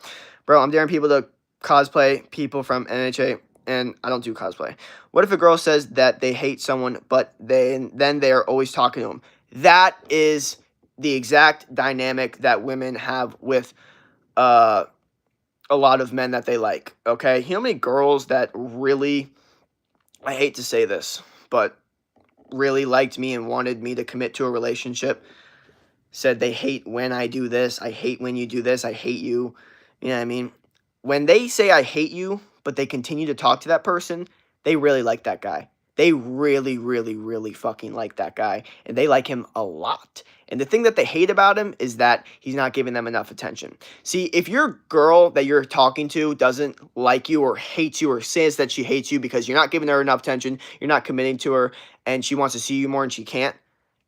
bro. I'm daring people to cosplay people from NHA, and I don't do cosplay. What if a girl says that they hate someone, but then they are always talking to them? That is the exact dynamic that women have with a lot of men that they like. Okay, you know how many girls that really, I hate to say this, but really liked me and wanted me to commit to a relationship, said they hate when I do this, I hate when you do this, I hate you. You know what I mean? When they say I hate you, but they continue to talk to that person, they really like that guy. They really, really, really fucking like that guy. And they like him a lot. And the thing that they hate about him is that he's not giving them enough attention. See, if your girl that you're talking to doesn't like you or hates you or says that she hates you because you're not giving her enough attention, you're not committing to her, and she wants to see you more and she can't,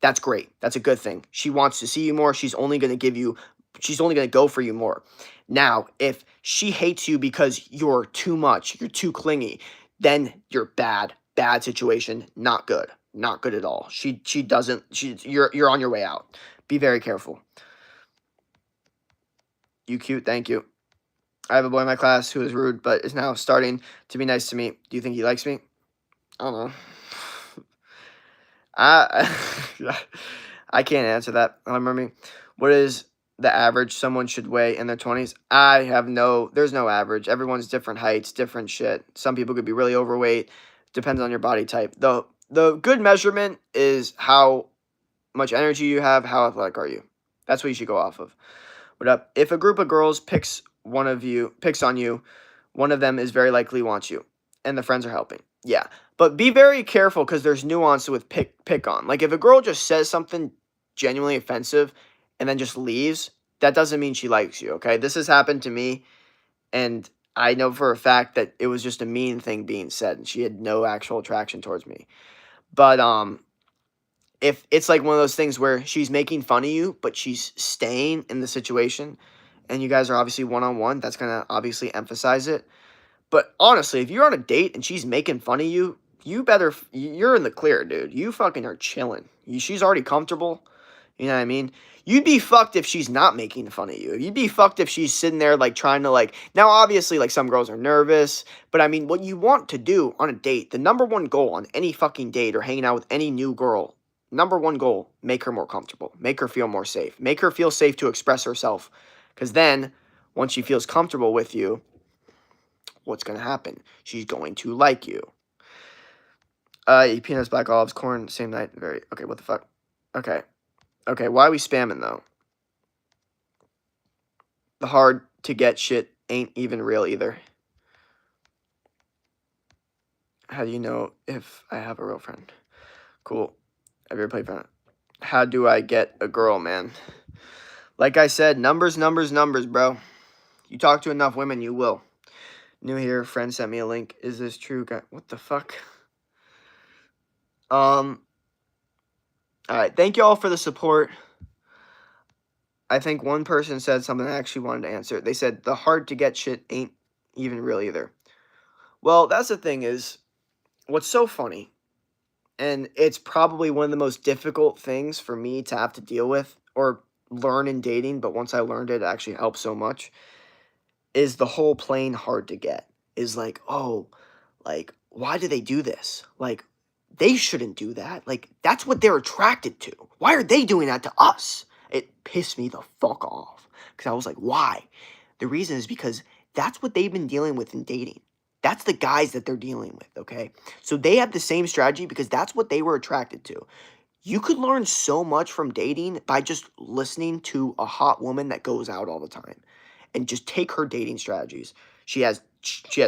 that's great. That's a good thing. She wants to see you more. She's only going to go for you more. Now, if she hates you because you're too much, you're too clingy, then you're bad. Bad situation. Not good. Not good at all. You're on your way out. Be very careful. You cute. Thank you. I have a boy in my class who is rude, but is now starting to be nice to me. Do you think he likes me? I don't know. I I can't answer that. Remember me. What is the average someone should weigh in their 20s? There's no average. Everyone's different heights, different shit. Some people could be really overweight. Depends on your body type. The good measurement is how much energy you have, how athletic are you. That's what you should go off of. What up? If a group of girls picks on you, one of them is very likely wants you, and the friends are helping. Yeah. But be very careful because there's nuance with pick on. Like if a girl just says something genuinely offensive and then just leaves, that doesn't mean she likes you, okay? This has happened to me, and I know for a fact that it was just a mean thing being said, and she had no actual attraction towards me. But if it's like one of those things where she's making fun of you, but she's staying in the situation, and you guys are obviously one-on-one, that's going to obviously emphasize it. But honestly, if you're on a date and she's making fun of you, you're in the clear, dude. You fucking are chilling. She's already comfortable. You know what I mean? You'd be fucked if she's not making fun of you. You'd be fucked if she's sitting there like trying to like. Now, obviously, like some girls are nervous, but I mean, what you want to do on a date, the number one goal on any fucking date or hanging out with any new girl, number one goal, make her more comfortable, make her feel more safe, make her feel safe to express herself. Because then, once she feels comfortable with you, what's going to happen? She's going to like you. Eat peanuts, black olives, corn, same night. Very okay. What the fuck? Okay. Okay, why are we spamming though? The hard to get shit ain't even real either. How do you know if I have a real friend? Cool. Have you ever played friend? How do I get a girl, man? Like I said, numbers, numbers, numbers, bro. You talk to enough women, you will. New here, friend sent me a link. Is this true? What the fuck? Alright, thank you all for the support. I think one person said something I actually wanted to answer. They said, the hard to get shit ain't even real either. Well, that's the thing is, what's so funny, and it's probably one of the most difficult things for me to have to deal with or learn in dating, but once I learned it, it actually helps so much, is the whole plain hard to get. Is like, oh, like, why do they do this? Like, they shouldn't do that. Like, that's what they're attracted to. Why are they doing that to us? It pissed me the fuck off. Because I was like, why? The reason is because that's what they've been dealing with in dating. That's the guys that they're dealing with, okay? So they have the same strategy because that's what they were attracted to. You could learn so much from dating by just listening to a hot woman that goes out all the time and just take her dating strategies. She has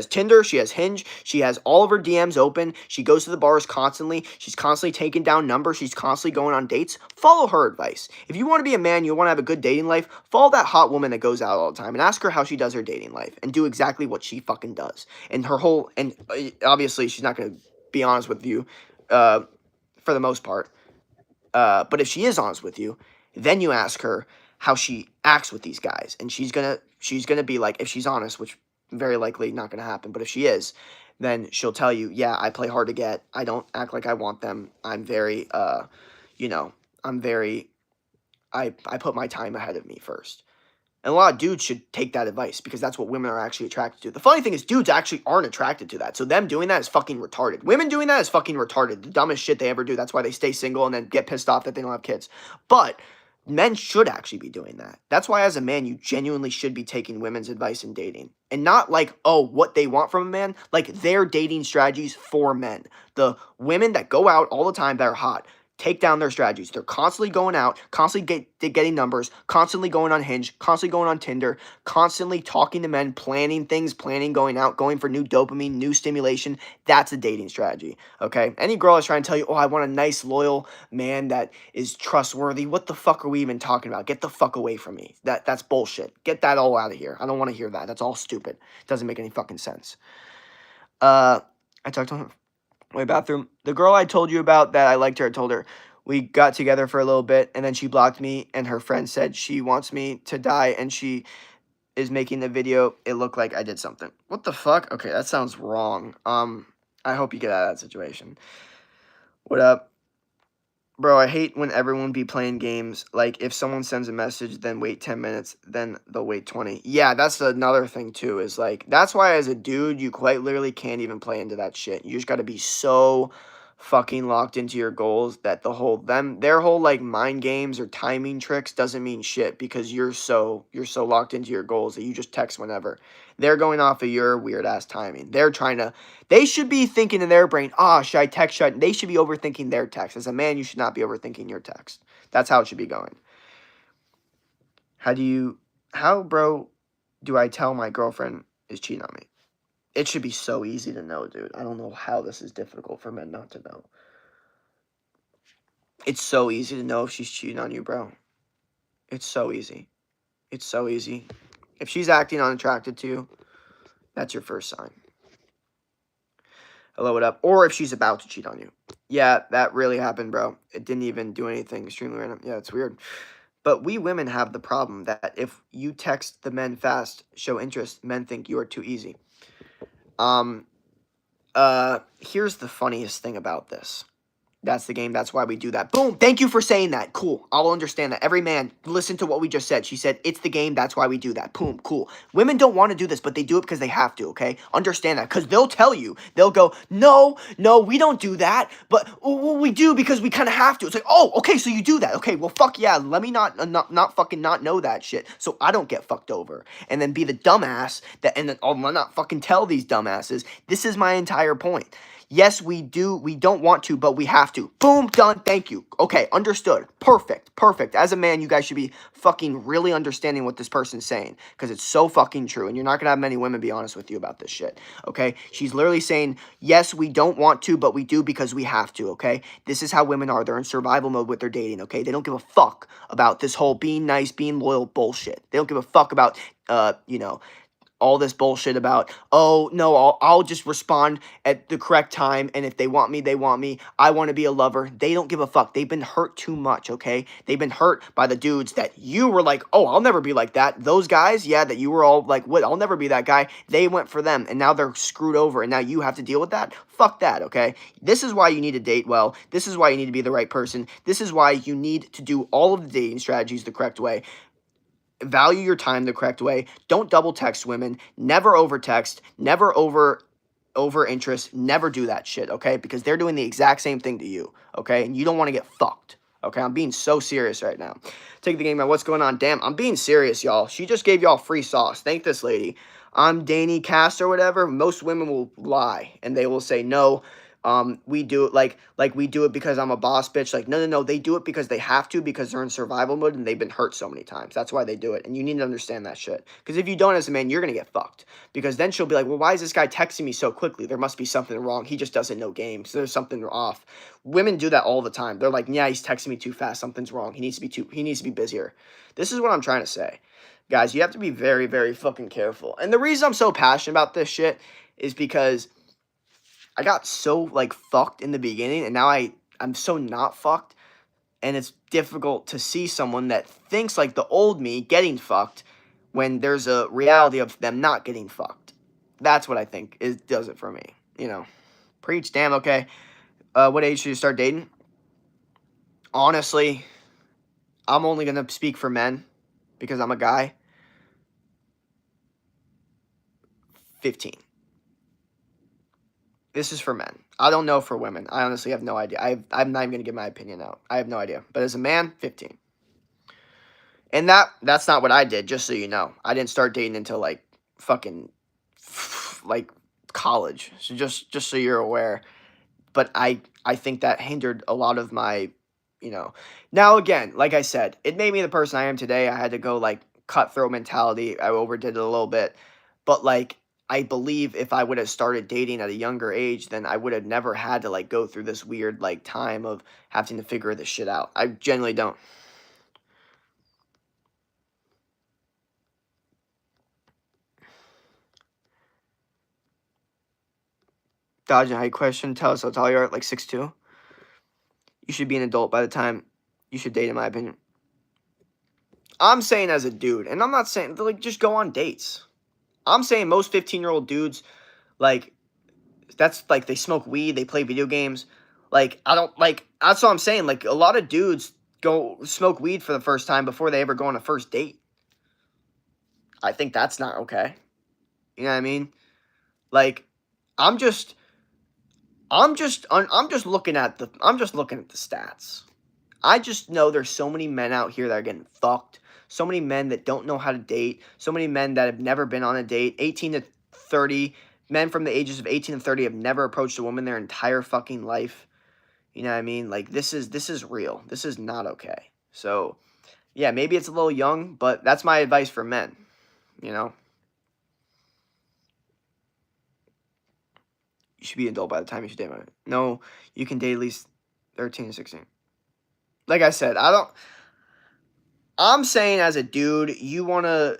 Tinder, she has Hinge, she has all of her DMs open, she goes to the bars constantly, she's constantly taking down numbers, she's constantly going on dates. Follow her advice. If you want to be a man, you want to have a good dating life, follow that hot woman that goes out all the time and ask her how she does her dating life and do exactly what she fucking does. And her whole, and obviously she's not going to be honest with you for the most part. But if she is honest with you, then you ask her how she acts with these guys, and she's gonna be like, if she's honest, which very likely not gonna happen, but if she is, then she'll tell you, yeah, I play hard to get. I don't act like I want them. I'm very, you know, I put my time ahead of me first. And a lot of dudes should take that advice because that's what women are actually attracted to. The funny thing is dudes actually aren't attracted to that. So them doing that is fucking retarded. Women doing that is fucking retarded. The dumbest shit they ever do. That's why they stay single and then get pissed off that they don't have kids. But men should actually be doing that. That's why as a man, you genuinely should be taking women's advice in dating. And not like, oh, what they want from a man. Like their dating strategies for men. The women that go out all the time that are hot. Take down their strategies. They're constantly going out, constantly getting numbers, constantly going on Hinge, constantly going on Tinder, constantly talking to men, planning things, planning going out, going for new dopamine, new stimulation. That's a dating strategy, okay? Any girl is trying to tell you, oh, I want a nice, loyal man that is trustworthy. What the fuck are we even talking about? Get the fuck away from me. That's bullshit. Get that all out of here. I don't want to hear that. That's all stupid. It doesn't make any fucking sense. I talked to him. My bathroom. The girl I told you about that I liked her, I told her we got together for a little bit and then she blocked me and her friend said she wants me to die and she is making the video. It looked like I did something. What the fuck? Okay, that sounds wrong. I hope you get out of that situation. What up? Bro, I hate when everyone be playing games. Like, if someone sends a message, then wait 10 minutes, then they'll wait 20. Yeah, that's another thing, too, is, like, that's why as a dude, you quite literally can't even play into that shit. You just gotta be so fucking locked into your goals that their whole, like, mind games or timing tricks doesn't mean shit because you're so locked into your goals that you just text whenever. They're going off of your weird-ass timing. They should be thinking in their brain, should I text? They should be overthinking their text. As a man, you should not be overthinking your text. That's how it should be going. How, bro, do I tell my girlfriend is cheating on me? It should be so easy to know, dude. I don't know how this is difficult for men not to know. It's so easy to know if she's cheating on you, bro. It's so easy. It's so easy. If she's acting unattracted to you, that's your first sign. Hello, what up? Or if she's about to cheat on you. Yeah, that really happened, bro. It didn't even do anything. Extremely random. Yeah, it's weird. But we women have the problem that if you text the men fast, show interest, men think you are too easy. Here's the funniest thing about this. That's the game. That's why we do that. Boom. Thank you for saying that. Cool. I'll understand that. Every man, listen to what we just said. She said, it's the game. That's why we do that. Boom. Cool. Women don't want to do this, but they do it because they have to, okay? Understand that. Because they'll tell you. They'll go, no, we don't do that. But we do because we kind of have to. It's like, oh, okay, so you do that. Okay, well, fuck yeah. Let me not fucking not know that shit so I don't get fucked over. And then be the dumbass that, and then, oh, I'm not fucking tell these dumbasses. This is my entire point. Yes, we do. We don't want to, but we have to. Boom, done. Thank you. Okay, understood. Perfect. Perfect. As a man, you guys should be fucking really understanding what this person's saying because it's so fucking true. And you're not going to have many women be honest with you about this shit. Okay? She's literally saying, yes, we don't want to, but we do because we have to. Okay? This is how women are. They're in survival mode with their dating. Okay? They don't give a fuck about this whole being nice, being loyal bullshit. They don't give a fuck about, all this bullshit about, oh, no, I'll just respond at the correct time, and if they want me, they want me. I want to be a lover. They don't give a fuck. They've been hurt too much, okay? They've been hurt by the dudes that you were like, oh, I'll never be like that. Those guys, yeah, that you were all like, what, I'll never be that guy. They went for them, and now they're screwed over, and now you have to deal with that? Fuck that, okay? This is why you need to date well. This is why you need to be the right person. This is why you need to do all of the dating strategies the correct way. Value your time the correct way. Don't double text women. Never over text. Never over interest. Never do that shit, okay? Because they're doing the exact same thing to you, okay? And you don't want to get fucked, okay? I'm being so serious right now. Take the game out. What's going on? Damn, I'm being serious, y'all. She just gave y'all free sauce. Thank this lady. I'm Danny Cast or whatever. Most women will lie, and they will say, no, we do it like we do it because I'm a boss bitch. Like, no, they do it because they have to, because they're in survival mode and they've been hurt so many times. That's why they do it. And you need to understand that shit. Because if you don't as a man, you're going to get fucked. Because then she'll be like, well, why is this guy texting me so quickly? There must be something wrong. He just doesn't know games. There's something off. Women do that all the time. They're like, yeah, he's texting me too fast. Something's wrong. He needs to be busier. This is what I'm trying to say. Guys, you have to be very, very fucking careful. And the reason I'm so passionate about this shit is because I got so, like, fucked in the beginning, and now I'm so not fucked, and it's difficult to see someone that thinks like the old me getting fucked when there's a reality of them not getting fucked. That's what I think does it for me, Preach, damn, okay. What age should you start dating? Honestly, I'm only going to speak for men because I'm a guy. 15. This is for men. I don't know for women. I honestly have no idea. I'm not even going to give my opinion out. I have no idea. But as a man, 15. And that's not what I did, just so you know. I didn't start dating until, like, fucking, like, college. So just so you're aware. But I think that hindered a lot of my, Now, again, like I said, it made me the person I am today. I had to go, like, cutthroat mentality. I overdid it a little bit. But, like, I believe if I would have started dating at a younger age, then I would have never had to, like, go through this weird, like, time of having to figure this shit out. I genuinely don't. Dodging height question. Tell us how tall you are. Like 6'2". You should be an adult by the time you should date, in my opinion. I'm saying as a dude, and I'm not saying, like, just go on dates. I'm saying most 15-year-old dudes, like, that's, like, they smoke weed, they play video games. Like, I don't, like, that's what I'm saying. Like, a lot of dudes go smoke weed for the first time before they ever go on a first date. I think that's not okay. You know what I mean? Like, I'm just looking at the stats. I just know there's so many men out here that are getting fucked. So many men that don't know how to date. So many men that have never been on a date. 18 to 30. Men from the ages of 18 to 30 have never approached a woman their entire fucking life. You know what I mean? Like, this is real. This is not okay. So, yeah, maybe it's a little young, but that's my advice for men. You should be an adult by the time you should date women. No, you can date at least 13 to 16. Like I said, I'm saying as a dude, you want to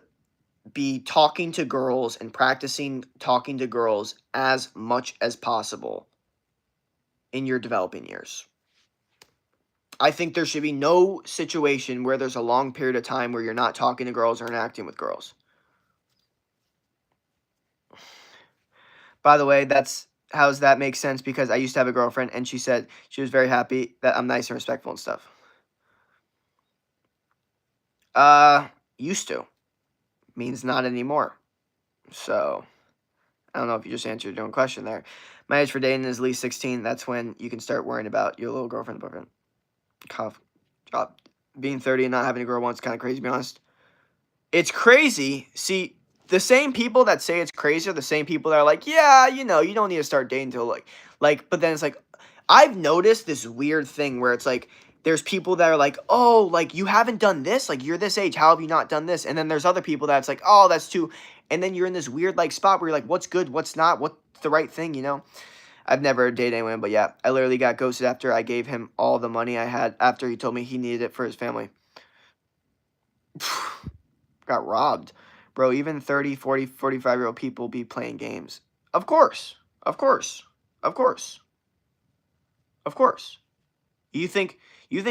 be talking to girls and practicing talking to girls as much as possible in your developing years. I think there should be no situation where there's a long period of time where you're not talking to girls or interacting with girls. By the way, that's How does that make sense? Because I used to have a girlfriend, and she said she was very happy that I'm nice and respectful and stuff. Used to. Means not anymore. So, I don't know if you just answered your own question there. My age for dating is at least 16. That's when you can start worrying about your little girlfriend, boyfriend. Cough. Being 30 and not having a girl once is kind of crazy, to be honest. It's crazy. See, the same people that say it's crazy are the same people that are like, yeah, you know, you don't need to start dating till but then it's like, I've noticed this weird thing where it's like, there's people that are like, oh, like, you haven't done this, like, you're this age, how have you not done this? And then there's other people that's like, oh, that's too, and then you're in this weird, like, spot where you're like, what's good, what's not, what's the right thing, you know? I've never dated anyone, but yeah, I literally got ghosted after I gave him all the money I had after he told me he needed it for his family. Got robbed. Bro, even 30, 40, 45-year-old people be playing games. Of course. Of course. Of course. Of course. You think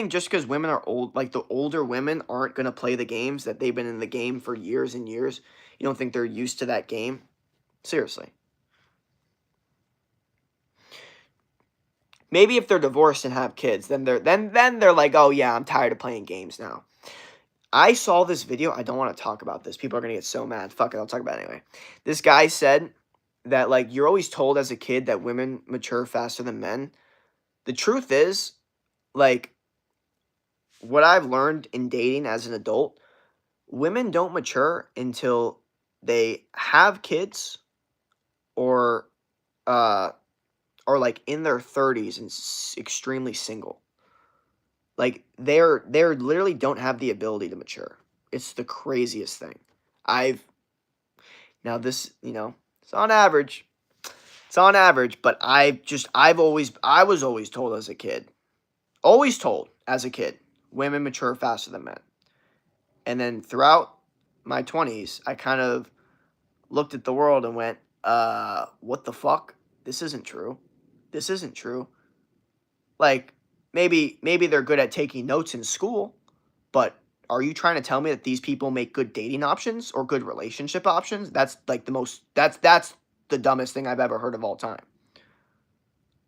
just because women are old, like the older women aren't going to play the games that they've been in the game for years and years? You don't think they're used to that game? Seriously. Maybe if they're divorced and have kids, then they're like, oh yeah, I'm tired of playing games now. I saw this video. I don't want to talk about this. People are going to get so mad. Fuck it, I'll talk about it anyway. This guy said that, like, you're always told as a kid that women mature faster than men. The truth is, like, what I've learned in dating as an adult, women don't mature until they have kids or like in their 30s and extremely single. Like, they're literally don't have the ability to mature. It's the craziest thing. Now this, you know, it's on average. It's on average, but I was always told as a kid. Always told as a kid, women mature faster than men. And then throughout my 20s, I kind of looked at the world and went, what the fuck? This isn't true. This isn't true. Like, maybe they're good at taking notes in school, but are you trying to tell me that these people make good dating options or good relationship options? That's like that's the dumbest thing I've ever heard of all time.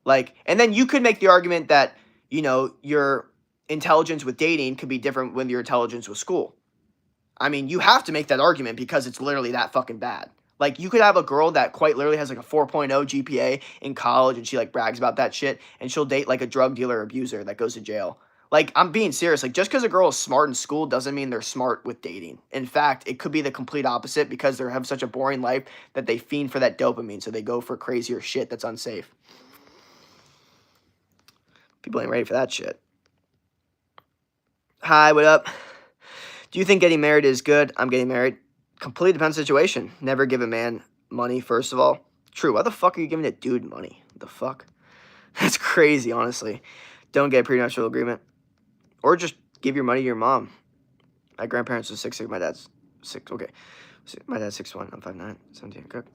Like, and then you could make the argument that, you know, your intelligence with dating could be different when your intelligence with school. I mean, you have to make that argument because it's literally that fucking bad. Like, you could have a girl that quite literally has like a 4.0 GPA in college and she like brags about that shit, and she'll date like a drug dealer or abuser that goes to jail. Like, I'm being serious. Like, just because a girl is smart in school doesn't mean they're smart with dating. In fact, it could be the complete opposite because they have such a boring life that they fiend for that dopamine, so they go for crazier shit that's unsafe. People ain't ready for that shit. Hi, what up? Do you think getting married is good? I'm getting married. Completely depends on the situation. Never give a man money, first of all. True. Why the fuck are you giving a dude money? What the fuck? That's crazy, honestly. Don't get a prenuptial agreement. Or just give your money to your mom. My grandparents are 6'6". My dad's 6. Okay. My dad's 6'1". I'm 5'9". 17. Okay.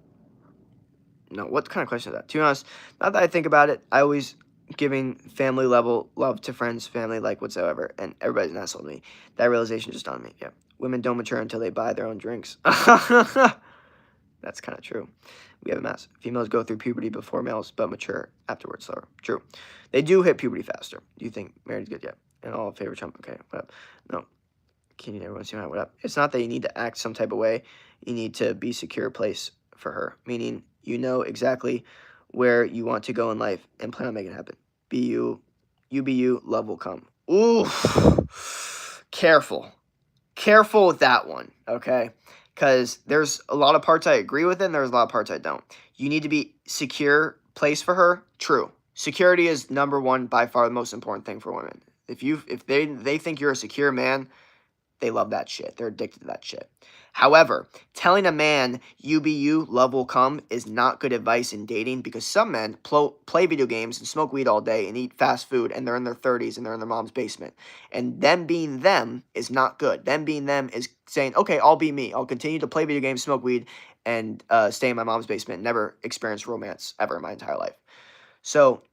No, what kind of question is that? To be honest, not that I think about it, I always giving family level love to friends, family, like whatsoever, and everybody's an asshole to me. That realization just dawned on me. Yeah. Women don't mature until they buy their own drinks. That's kind of true. We have a mess. Females go through puberty before males, but mature afterwards slower. True. They do hit puberty faster. Do you think marriage is good? Yeah. And all favorite chump. Okay. What up? No. Can you everyone see my what up? It's not that you need to act some type of way. You need to be secure place for her. Meaning you know exactly where you want to go in life and plan on making it happen. Be you. You be you. Love will come. Ooh. Careful. Careful with that one. Okay. Because there's a lot of parts I agree with and there's a lot of parts I don't. You need to be secure place for her. True. Security is number one, by far the most important thing for women. If they think you're a secure man, they love that shit. They're addicted to that shit. However, telling a man you be you, love will come is not good advice in dating because some men play video games and smoke weed all day and eat fast food and they're in their 30s and they're in their mom's basement. And them being them is not good. Them being them is saying, okay, I'll be me. I'll continue to play video games, smoke weed, and stay in my mom's basement, never experience romance ever in my entire life. So,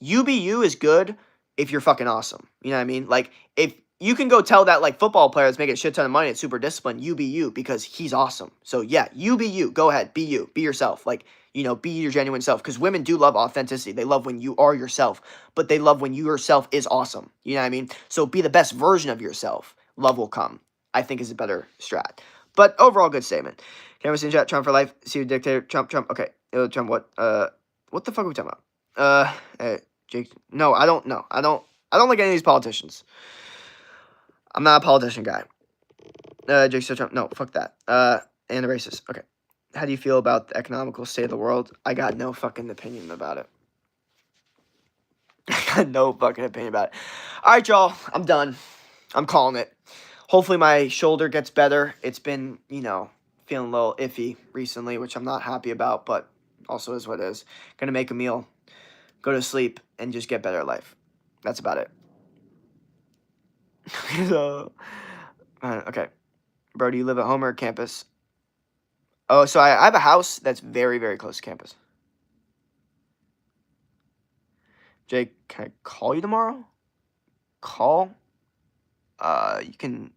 you be you is good if you're fucking awesome. You know what I mean? Like, if you can go tell that, like, football player that's making a shit ton of money, it's super disciplined, you be you, because he's awesome. So, yeah, you be you. Go ahead. Be you. Be yourself. Like, be your genuine self. Because women do love authenticity. They love when you are yourself, but they love when you yourself is awesome. You know what I mean? So be the best version of yourself. Love will come, I think, is a better strat. But overall, good statement. Cameras in chat, Trump for life. See you, dictator. Trump. Okay. Trump, what? What the fuck are we talking about? Jake. No, I don't know. I don't like any of these politicians. I'm not a politician guy. Jake said Trump. No, fuck that. And a racist. Okay. How do you feel about the economical state of the world? I got no fucking opinion about it. I got no fucking opinion about it. All right, y'all. I'm done. I'm calling it. Hopefully my shoulder gets better. It's been, feeling a little iffy recently, which I'm not happy about, but also is what it is. Gonna make a meal, go to sleep, and just get better at life. That's about it. So, okay. Bro, do you live at home or campus? Oh, so I have a house that's very, very close to campus. Jake, can I call you tomorrow? Call? You can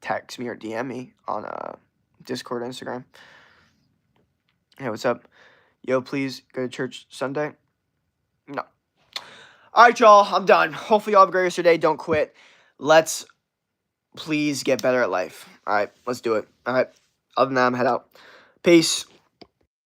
text me or DM me on Discord, Instagram. Hey, what's up? Yo, please go to church Sunday? No. All right, y'all. I'm done. Hopefully y'all have a great rest of your day. Don't quit. Let's please get better at life. All right, let's do it. All right. Other than that, I'm head out. Peace.